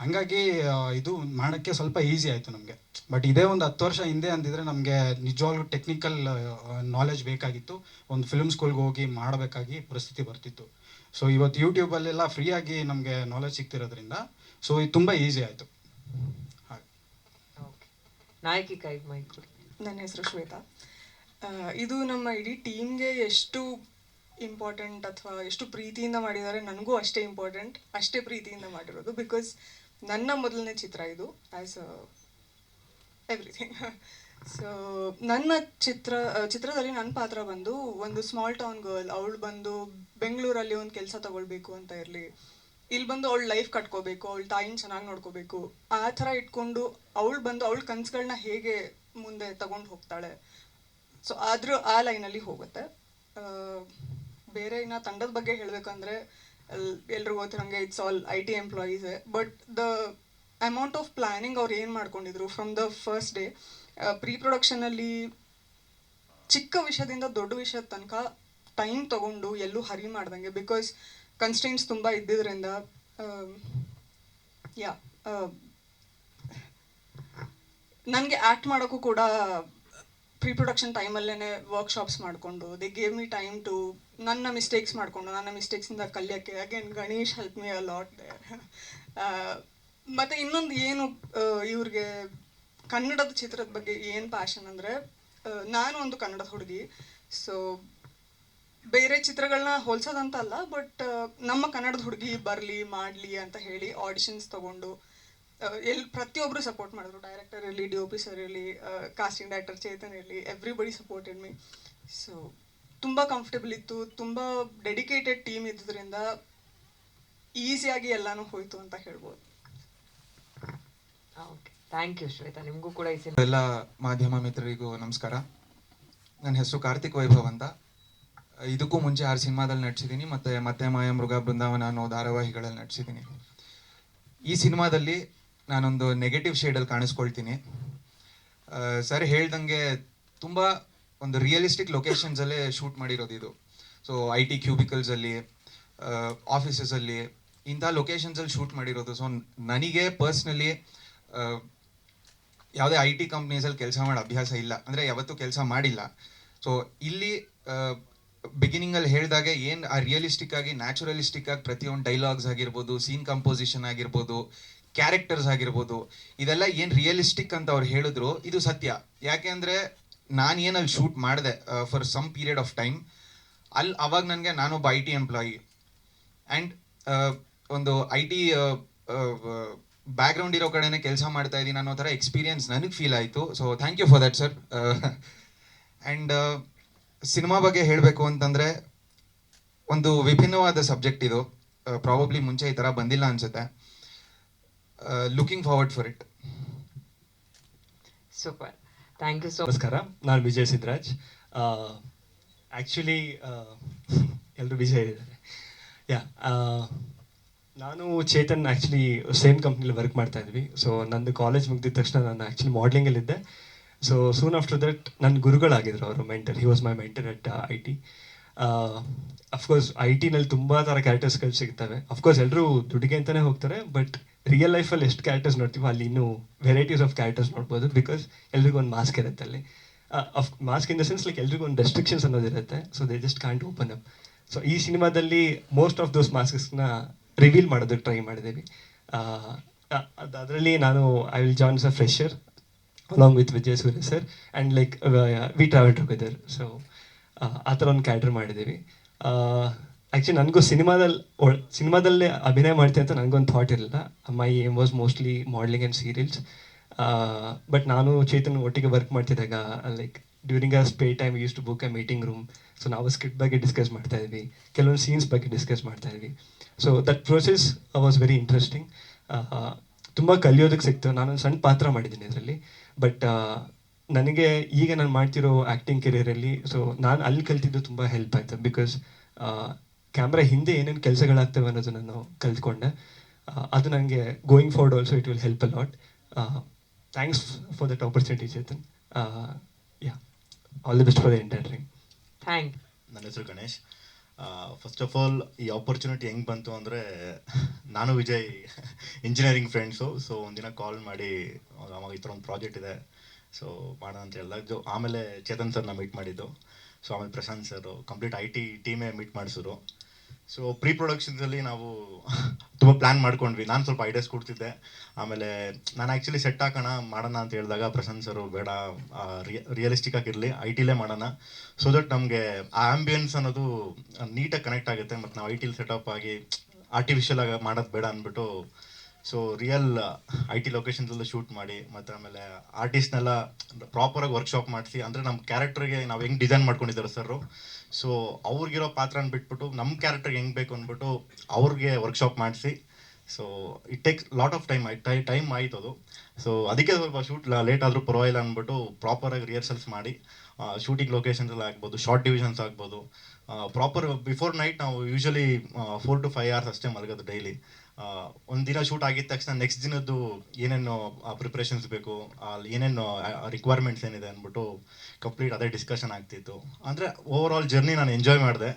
ಹಂಗಾಗಿ ಇದು ಮಾಡೋಕ್ಕೆ ಸ್ವಲ್ಪ ಈಸಿ ಆಯಿತು ನಮಗೆ. ಬಟ್ ಇದೇ ಒಂದು 10 ವರ್ಷ ಹಿಂದೆ ಅಂದಿದ್ರೆ ನಮಗೆ ನಿಜವಾಗ್ಲೂ ಟೆಕ್ನಿಕಲ್ ನಾಲೆಜ್ ಬೇಕಾಗಿತ್ತು. ಒಂದು ಫಿಲ್ಮ್ ಸ್ಕೂಲ್ಗೆ ಹೋಗಿ ಮಾಡಬೇಕಾಗಿ ಪರಿಸ್ಥಿತಿ ಬರ್ತಿತ್ತು. ಸೊ ಇವತ್ತು ಯೂಟ್ಯೂಬಲ್ಲೆಲ್ಲ ಫ್ರೀಯಾಗಿ ನಮಗೆ ನಾಲೆಜ್ ಸಿಗ್ತಿರೋದ್ರಿಂದ ಸೊ ಇದು ತುಂಬ ಈಸಿ ಆಯಿತು. ಹಾಗೆ ನಾಯಕಿ ಕೈಗೆ ಮೈಕ್ ಕೊಡಿ. ನನ್ನ ಹೆಸರು ಶ್ವೇತಾ. ಇದು ನಮ್ಮ ಇಡೀ ಟೀಮ್ಗೆ ಎಷ್ಟು ಇಂಪಾರ್ಟೆಂಟ್ ಅಥವಾ ಎಷ್ಟು ಪ್ರೀತಿಯಿಂದ ಮಾಡಿದ್ದಾರೆ, ನನಗೂ ಅಷ್ಟೇ ಇಂಪಾರ್ಟೆಂಟ್, ಅಷ್ಟೇ ಪ್ರೀತಿಯಿಂದ ಮಾಡಿರೋದು. ಬಿಕಾಸ್ ನನ್ನ ಮೊದಲನೇ ಚಿತ್ರ ಇದು, ಆ್ಯಸ್ ಎವ್ರಿಥಿಂಗ್. ಸೊ ನನ್ನ ಚಿತ್ರದಲ್ಲಿ ನನ್ನ ಪಾತ್ರ ಬಂದು ಒಂದು ಸ್ಮಾಲ್ ಟೌನ್ ಗರ್ಲ್. ಅವಳು ಬಂದು ಬೆಂಗಳೂರಲ್ಲಿ ಒಂದು ಕೆಲಸ ತಗೊಳ್ಬೇಕು ಅಂತ ಇರಲಿ, ಇಲ್ಲಿ ಬಂದು ಅವಳು ಲೈಫ್ ಕಟ್ಕೋಬೇಕು, ಅವಳ ತಾಯಿನ ಚೆನ್ನಾಗಿ ನೋಡ್ಕೋಬೇಕು, ಆ ಥರ ಇಟ್ಕೊಂಡು ಅವಳು ಬಂದು ಅವಳ ಕನಸುಗಳನ್ನ ಹೇಗೆ ಮುಂದೆ ತಗೊಂಡು ಹೋಗ್ತಾಳೆ. ಸೊ ಆದರೂ ಆ ಲೈನಲ್ಲಿ ಹೋಗುತ್ತೆ. ಬೇರೆ ಇನ್ನು ತಂಡದ ಬಗ್ಗೆ ಹೇಳಬೇಕಂದ್ರೆ ಎಲ್ರಿಗೂ ಗೊತ್ತಿರಂಗೆ ಇಟ್ಸ್ ಆಲ್ IT ಎಂಪ್ಲಾಯೀಸೇ. But the amount of planning ಅವ್ರು ಏನು ಮಾಡ್ಕೊಂಡಿದ್ರು ಫ್ರಮ್ ದ ಫಸ್ಟ್ ಡೇ, ಪ್ರೀ ಪ್ರೊಡಕ್ಷನಲ್ಲಿ ಚಿಕ್ಕ ವಿಷಯದಿಂದ ದೊಡ್ಡ ವಿಷಯದ ತನಕ ಟೈಮ್ ತೊಗೊಂಡು ಎಲ್ಲೂ ಹರಿ ಮಾಡ್ದಂಗೆ, ಬಿಕಾಸ್ ಕನ್ಸ್ಟೆಂಟ್ಸ್ ತುಂಬ ಇದ್ದಿದ್ದರಿಂದ. ನನಗೆ ಆ್ಯಕ್ಟ್ ಮಾಡೋಕ್ಕೂ ಕೂಡ ಪ್ರೀ ಪ್ರೊಡಕ್ಷನ್ ಟೈಮಲ್ಲೇ ವರ್ಕ್ಶಾಪ್ಸ್ ಮಾಡಿಕೊಂಡು they gave me time to ನನ್ನ ಮಿಸ್ಟೇಕ್ಸ್ ಮಾಡಿಕೊಂಡು ನನ್ನ ಮಿಸ್ಟೇಕ್ಸಿಂದ ಕಲಿಯೋಕ್ಕೆ. Again Ganesh help me a lot there. ಮತ್ತು ಇನ್ನೊಂದು ಏನು ಇವ್ರಿಗೆ ಕನ್ನಡದ ಚಿತ್ರದ ಬಗ್ಗೆ ಏನು ಪ್ಯಾಷನ್ ಅಂದರೆ, ನಾನು ಒಂದು ಕನ್ನಡದ ಹುಡುಗಿ. ಸೊ ಬೇರೆ ಚಿತ್ರಗಳನ್ನ ಹೋಲ್ಸೋದಂತ ಅಲ್ಲ, ಬಟ್ ನಮ್ಮ ಕನ್ನಡದ ಹುಡುಗಿ ಬರಲಿ ಮಾಡಲಿ ಅಂತ ಹೇಳಿ ಆಡಿಷನ್ಸ್ ತೊಗೊಂಡು ಪ್ರತಿಯೊಬ್ಬರು ಸಪೋರ್ಟ್ ಮಾಡಿದ್ರು. ಡೈರೆಕ್ಟರ್ ಇರಲಿ, DOP ಸರ್ ಇರಲಿ, ಕಾಸ್ಟಿಂಗ್ ಡೈರೆಕ್ಟರ್ ಚೇತನ್ ಇರಲಿ, ಎವ್ರಿಬಡಿ ಸಪೋರ್ಟೆಡ್ ಮೀ. ಸೊ ತುಂಬ ಕಂಫರ್ಟಬಲ್ ಇತ್ತು, ತುಂಬ ಡೆಡಿಕೇಟೆಡ್ ಟೀಮ್ ಇದ್ದಿದ್ದರಿಂದ ಈಸಿಯಾಗಿ ಎಲ್ಲನೂ ಹೋಯ್ತು ಅಂತ ಹೇಳ್ಬೋದು. Okay, thank you Shweta. ನಿಮಗೂ ಕೂಡ ಈ ಸಿನಿಮಾ. ಎಲ್ಲ ಮಾಧ್ಯಮ ಮಿತ್ರರಿಗೂ ನಮಸ್ಕಾರ. ನನ್ನ ಹೆಸರು ಕಾರ್ತಿಕ್ ವೈಭವ್ ಅಂತ. ಇದಕ್ಕೂ ಮುಂಚೆ 6 ಸಿನಿಮಾದಲ್ಲಿ ನಟಿಸಿದ್ದೀನಿ, ಮತ್ತೆ ಮಾಯ ಮೃಗ ಬೃಂದಾವನ ಅನ್ನೋ ಧಾರಾವಾಹಿಗಳಲ್ಲಿ ನಟಿಸಿದ್ದೀನಿ. ಈ ಸಿನಿಮಾದಲ್ಲಿ ನಾನೊಂದು ನೆಗೆಟಿವ್ ಶೇಡಲ್ಲಿ ಕಾಣಿಸ್ಕೊಳ್ತೀನಿ. ಸರ್ ಹೇಳ್ದಂಗೆ ತುಂಬ ಒಂದು ರಿಯಲಿಸ್ಟಿಕ್ ಲೊಕೇಶನ್ಸಲ್ಲೇ ಶೂಟ್ ಮಾಡಿರೋದು ಇದು. ಸೊ IT ಕ್ಯೂಬಿಕಲ್ಸಲ್ಲಿ, ಆಫೀಸಸಲ್ಲಿ, ಇಂಥ ಲೊಕೇಶನ್ಸಲ್ಲಿ ಶೂಟ್ ಮಾಡಿರೋದು. ಸೊ ನನಗೆ ಪರ್ಸ್ನಲಿ ಯಾವುದೇ IT ಕಂಪ್ನೀಸಲ್ಲಿ ಕೆಲಸ ಮಾಡೋ ಅಭ್ಯಾಸ ಇಲ್ಲ, ಅಂದರೆ ಯಾವತ್ತೂ ಕೆಲಸ ಮಾಡಿಲ್ಲ. ಸೊ ಇಲ್ಲಿ ಬಿಗಿನಿಂಗಲ್ಲಿ ಹೇಳಿದಾಗೆ ಏನು ಆ ರಿಯಲಿಸ್ಟಿಕ್ ಆಗಿ, ನ್ಯಾಚುರಲಿಸ್ಟಿಕ್ ಆಗಿ ಪ್ರತಿಯೊಂದು ಡೈಲಾಗ್ಸ್ ಆಗಿರ್ಬೋದು, ಸೀನ್ ಕಂಪೋಸಿಷನ್ ಆಗಿರ್ಬೋದು, ಕ್ಯಾರೆಕ್ಟರ್ಸ್ ಆಗಿರ್ಬೋದು, ಇದೆಲ್ಲ ಏನು ರಿಯಲಿಸ್ಟಿಕ್ ಅಂತ ಅವ್ರು ಹೇಳಿದ್ರು ಇದು ಸತ್ಯ. ಯಾಕೆ ಅಂದರೆ ನಾನು ಏನಲ್ಲಿ ಶೂಟ್ ಮಾಡಿದೆ for some period of time, ಅವಾಗ ನನಗೆ ನಾನೊಬ್ಬ IT ಎಂಪ್ಲಾಯಿ ಆ್ಯಂಡ್ ಒಂದು IT ಬ್ಯಾಕ್ಗ್ರೌಂಡ್ ಇರೋ ಕಡೆನೇ ಕೆಲಸ ಮಾಡ್ತಾ ಇದ್ದೀನಿ ಅನ್ನೋ ಥರ ಎಕ್ಸ್ಪೀರಿಯನ್ಸ್ ನನಗೆ ಫೀಲ್ ಆಯಿತು. So thank you for that sir. And cinema ಬಗ್ಗೆ ಹೇಳಬೇಕು ಅಂತಂದರೆ ಒಂದು ವಿಭಿನ್ನವಾದ ಸಬ್ಜೆಕ್ಟ್ ಇದು. ಪ್ರಾಬಬ್ಲಿ ಮುಂಚೆ ಈ ಥರ ಬಂದಿಲ್ಲ ಅನಿಸುತ್ತೆ. Looking forward for it. Super, thank you so. ನಮಸ್ಕಾರ, ನಾನು ವಿಜಯ್ ಸಿದ್ರಾಜ್. ಆ್ಯಕ್ಚುಲಿ ಎಲ್ಲರೂ ವಿಜಯ್ ಇದ್ದಾರೆ. ನಾನು ಚೇತನ್ ಆ್ಯಕ್ಚುಲಿ ಸೇಮ್ ಕಂಪ್ನಿಲಿ ವರ್ಕ್ ಮಾಡ್ತಾ ಇದ್ವಿ. ಸೊ ನಂದು ಕಾಲೇಜ್ ಮುಗಿದ ತಕ್ಷಣ ನಾನು ಆ್ಯಕ್ಚುಲಿ ಮಾಡ್ಲಿಂಗಲ್ಲಿದ್ದೆ. ಸೊ ಸೂನ್ ಆಫ್ಟರ್ ದಟ್ ನನ್ನ ಗುರುಗಳಾಗಿದ್ರು ಅವರು mentor. He was my mentor at IT. Of course IT ನಲ್ಲಿ ತುಂಬ ಥರ ಕ್ಯಾರೆಕ್ಟರ್ಸ್ಗಳು ಸಿಗ್ತವೆ. ಅಫ್ಕೋರ್ಸ್ ಎಲ್ಲರೂ ದುಡ್ಡಿಗೆ ಅಂತಲೇ ಹೋಗ್ತಾರೆ, ಬಟ್ ರಿಯಲ್ ಲೈಫಲ್ಲಿ ಎಷ್ಟು ಕ್ಯಾರೆಕ್ಟರ್ಸ್ ನೋಡ್ತೀವೋ ಅಲ್ಲಿ ಇನ್ನೂ ವೆರೈಟೀಸ್ ಆಫ್ ಕ್ಯಾರೆಕ್ಟರ್ಸ್ ನೋಡ್ಬೋದು. ಬಿಕಾಸ್ ಎಲ್ರಿಗೂ ಒಂದು ಮಾಸ್ಕ್ ಇರುತ್ತೆ ಅಲ್ಲಿ. Mask in the sense like ಎಲ್ರಿಗೂ ಒಂದು ರೆಸ್ಟ್ರಿಕ್ಷನ್ಸ್ ಅನ್ನೋದಿರುತ್ತೆ. So they just can't open up. So ಈ ಸಿನಿಮಾದಲ್ಲಿ ಮೋಸ್ಟ್ ಆಫ್ ದೋಸ್ ಮಾಸ್ಕ್ಸ್ನ ರಿವೀಲ್ ಮಾಡೋದಕ್ಕೆ ಟ್ರೈ ಮಾಡಿದ್ದೀವಿ. ಅದರಲ್ಲಿ ನಾನು I will join a fresher along with Vijay Surya sir, and like we travel together. So ಆ ಥರ ಒಂದು ಕ್ಯಾರೆಕ್ಟರ್ ಮಾಡಿದ್ದೀವಿ. ಆ್ಯಕ್ಚುಲಿ ನನಗೂ ಸಿನಿಮಾದಲ್ಲೇ ಅಭಿನಯ ಮಾಡ್ತೀನಿ ಅಂತ ನನಗೊಂದು ಥಾಟ್ ಇರಲಿಲ್ಲ. My aim was mostly modelling and serials. But ನಾನು ಚೇತನ್ ಒಟ್ಟಿಗೆ ವರ್ಕ್ ಮಾಡ್ತಿದ್ದಾಗ like during a spare time use to book a meeting room. So ನಾವು ಸ್ಕ್ರಿಪ್ಟ್ ಬಗ್ಗೆ ಡಿಸ್ಕಸ್ ಮಾಡ್ತಾ ಇದ್ವಿ, ಕೆಲವೊಂದು ಸೀನ್ಸ್ ಬಗ್ಗೆ ಡಿಸ್ಕಸ್ ಮಾಡ್ತಾ ಇದ್ವಿ. So that process was very interesting. ತುಂಬ ಕಲಿಯೋದಕ್ಕೆ ಸಿಕ್ತು. ನಾನೊಂದು ಸಣ್ಣ ಪಾತ್ರ ಮಾಡಿದ್ದೀನಿ ಇದರಲ್ಲಿ. ಬಟ್ ನನಗೆ ಈಗ ನಾನು ಮಾಡ್ತಿರೋ ಆ್ಯಕ್ಟಿಂಗ್ ಕೆರಿಯರಲ್ಲಿ ಸೊ ನಾನು ಅಲ್ಲಿ ಕಲ್ತಿದ್ದು ತುಂಬ ಹೆಲ್ಪ್ ಆಯಿತು ಬಿಕಾಸ್ ಕ್ಯಾಮ್ರಾ ಹಿಂದೆ ಏನೇನು ಕೆಲಸಗಳಾಗ್ತವೆ ಅನ್ನೋದು ನಾನು ಕಲ್ತ್ಕೊಂಡೆ. ಅದು ನನಗೆ going forward also it will help a lot. Thanks for that opportunity Chetan. Yeah, all the best for the entire dream. Thank ನನ್ನ ಹೆಸರು ಗಣೇಶ್. ಫಸ್ಟ್ ಆಫ್ ಆಲ್ ಈ ಆಪರ್ಚುನಿಟಿ ಹೆಂಗೆ ಬಂತು ಅಂದರೆ, ನಾನು ವಿಜಯ್ ಇಂಜಿನಿಯರಿಂಗ್ ಫ್ರೆಂಡ್ಸು. ಸೊ ಒಂದಿನ ಕಾಲ್ ಮಾಡಿ ಅವಾಗ ಈ ಥರ ಒಂದು ಪ್ರಾಜೆಕ್ಟ್ ಇದೆ, ಸೊ ಮಾಡೋಣ ಅಂತ ಹೇಳಿದಾಗ ಆಮೇಲೆ ಚೇತನ್ ಸರ್ನ ಮೀಟ್ ಮಾಡಿದ್ದು. ಸೊ ಆಮೇಲೆ ಪ್ರಶಾಂತ್ ಸರ್ ಕಂಪ್ಲೀಟ್ IT ಟೀಮೇ ಮೀಟ್ ಮಾಡಿಸಿದ್ರು. ಸೊ ಪ್ರೀ ಪ್ರೊಡಕ್ಷನ್ಸಲ್ಲಿ ನಾವು ತುಂಬ ಪ್ಲ್ಯಾನ್ ಮಾಡ್ಕೊಂಡ್ವಿ. ನಾನು ಸ್ವಲ್ಪ ಐಡಿಯಾಸ್ ಕೊಡ್ತಿದ್ದೆ. ಆಮೇಲೆ ನಾನು ಆ್ಯಕ್ಚುಲಿ ಸೆಟ್ ಹಾಕೋಣ ಮಾಡೋಣ ಅಂತ ಹೇಳಿದಾಗ ಪ್ರಶಾಂತ್ ಸರು ಬೇಡ, ರಿಯಲಿಸ್ಟಿಕ್ ಆಗಿರಲಿ, IT ಲೇ ಮಾಡೋಣ, ಸೊ ದಟ್ ನಮಗೆ ಆ ಆ್ಯಂಬಿಯನ್ಸ್ ಅನ್ನೋದು ನೀಟಾಗಿ ಕನೆಕ್ಟ್ ಆಗುತ್ತೆ, ಮತ್ತು ನಾವು IT ಸೆಟಪ್ ಆಗಿ ಆರ್ಟಿಫಿಷಿಯಲ್ ಆಗಿ ಮಾಡೋದು ಬೇಡ ಅಂದ್ಬಿಟ್ಟು ಸೊ ರಿಯಲ್ IT ಲೊಕೇಶನ್ಸಲ್ಲೂ ಶೂಟ್ ಮಾಡಿ, ಮತ್ತು ಆಮೇಲೆ ಆರ್ಟಿಸ್ಟ್ನೆಲ್ಲ ಪ್ರಾಪರಾಗಿ ವರ್ಕ್ಶಾಪ್ ಮಾಡಿಸಿ, ಅಂದರೆ ನಮ್ಮ ಕ್ಯಾರೆಕ್ಟರ್ಗೆ ನಾವು ಹೆಂಗೆ ಡಿಸೈನ್ ಮಾಡ್ಕೊಂಡಿದ್ದಾರೆ ಸರ್, ಸೊ ಅವ್ರಿಗಿರೋ ಪಾತ್ರನ ಬಿಟ್ಬಿಟ್ಟು ನಮ್ಮ ಕ್ಯಾರೆಕ್ಟರ್ಗೆ ಹೆಂಗೆ ಬೇಕು ಅಂದ್ಬಿಟ್ಟು ಅವ್ರಿಗೆ ವರ್ಕ್ಶಾಪ್ ಮಾಡಿಸಿ. So it takes lot of time ಆಯಿತು ಅದು. ಸೊ ಅದಕ್ಕೆ ಸ್ವಲ್ಪ ಶೂಟ್ ಲೇಟ್ ಆದರೂ ಪರವಾಗಿಲ್ಲ ಅಂದ್ಬಿಟ್ಟು ಪ್ರಾಪರಾಗಿ ರಿಹರ್ಸಲ್ಸ್ ಮಾಡಿ, ಶೂಟಿಂಗ್ ಲೊಕೇಶನ್ಸ್ ಎಲ್ಲ ಆಗ್ಬೋದು, ಶಾರ್ಟ್ ಡಿವಿಷನ್ಸ್ ಆಗ್ಬೋದು, ಪ್ರಾಪರ್ ಬಿಫೋರ್ ನೈಟ್ ನಾವು ಯೂಶಲಿ 4 to 5 hours ಅಷ್ಟೇ ಮಲಗೋದು ಡೈಲಿ. ಒಂದು ದಿನ ಶೂಟ್ ಆಗಿದ ತಕ್ಷಣ ನೆಕ್ಸ್ಟ್ ದಿನದ್ದು ಏನೇನು ಪ್ರಿಪ್ರೇಷನ್ಸ್ ಬೇಕು, ಅಲ್ಲಿ ಏನೇನು ರಿಕ್ವೈರ್ಮೆಂಟ್ಸ್ ಏನಿದೆ ಅಂದ್ಬಿಟ್ಟು ಕಂಪ್ಲೀಟ್ ಅದೇ ಡಿಸ್ಕಷನ್ ಆಗ್ತಿತ್ತು. ಅಂದರೆ ಓವರ್ ಆಲ್ ಜರ್ನಿ ನಾನು ಎಂಜಾಯ್ ಮಾಡಿದೆ.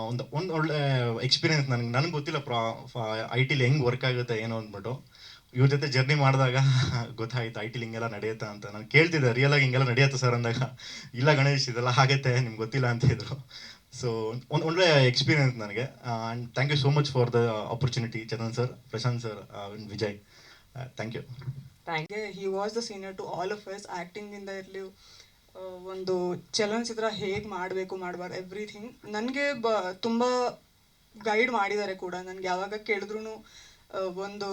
ಒಂದು ಒಳ್ಳೆ ಎಕ್ಸ್ಪೀರಿಯನ್ಸ್. ನನಗೆ ಗೊತ್ತಿಲ್ಲ IT ಹೆಂಗೆ ವರ್ಕ್ ಆಗುತ್ತೆ ಏನು ಅಂದ್ಬಿಟ್ಟು. ಇವ್ರ ಜೊತೆ ಜರ್ನಿ ಮಾಡಿದಾಗ ಗೊತ್ತಾಯ್ತು IT ಹಿಂಗೆಲ್ಲ ನಡೆಯುತ್ತೆ ಅಂತ. ನಾನು ಕೇಳ್ತಿದ್ದೆ ರಿಯಲಾಗಿ ಹಿಂಗೆಲ್ಲ ನಡೆಯುತ್ತೆ ಸರ್ ಅಂದಾಗ, ಇಲ್ಲ ಗಣೇಶ್ ಇದೆಲ್ಲ ಆಗುತ್ತೆ ನಿಮ್ಗೆ ಗೊತ್ತಿಲ್ಲ ಅಂತ ಇದ್ರು. ಸೊ ಒಂದು ಒಳ್ಳೆ ಎಕ್ಸ್ಪೀರಿಯನ್ಸ್ ನನಗೆ. And thank you so much for the opportunity Chetan sir, Prashant sir, Vijay. Thank you. He was the senior to all of us. ಆ್ಯಕ್ಟಿಂಗಿಂದ ಇರಲಿ, ಒಂದು ಚಲನಚಿತ್ರ ಹೇಗೆ ಮಾಡಬಾರ್ದು ಎವ್ರಿಥಿಂಗ್ ನನಗೆ ತುಂಬ ಗೈಡ್ ಮಾಡಿದ್ದಾರೆ ಕೂಡ. ನನಗೆ ಯಾವಾಗ ಕೇಳಿದ್ರು ಒಂದು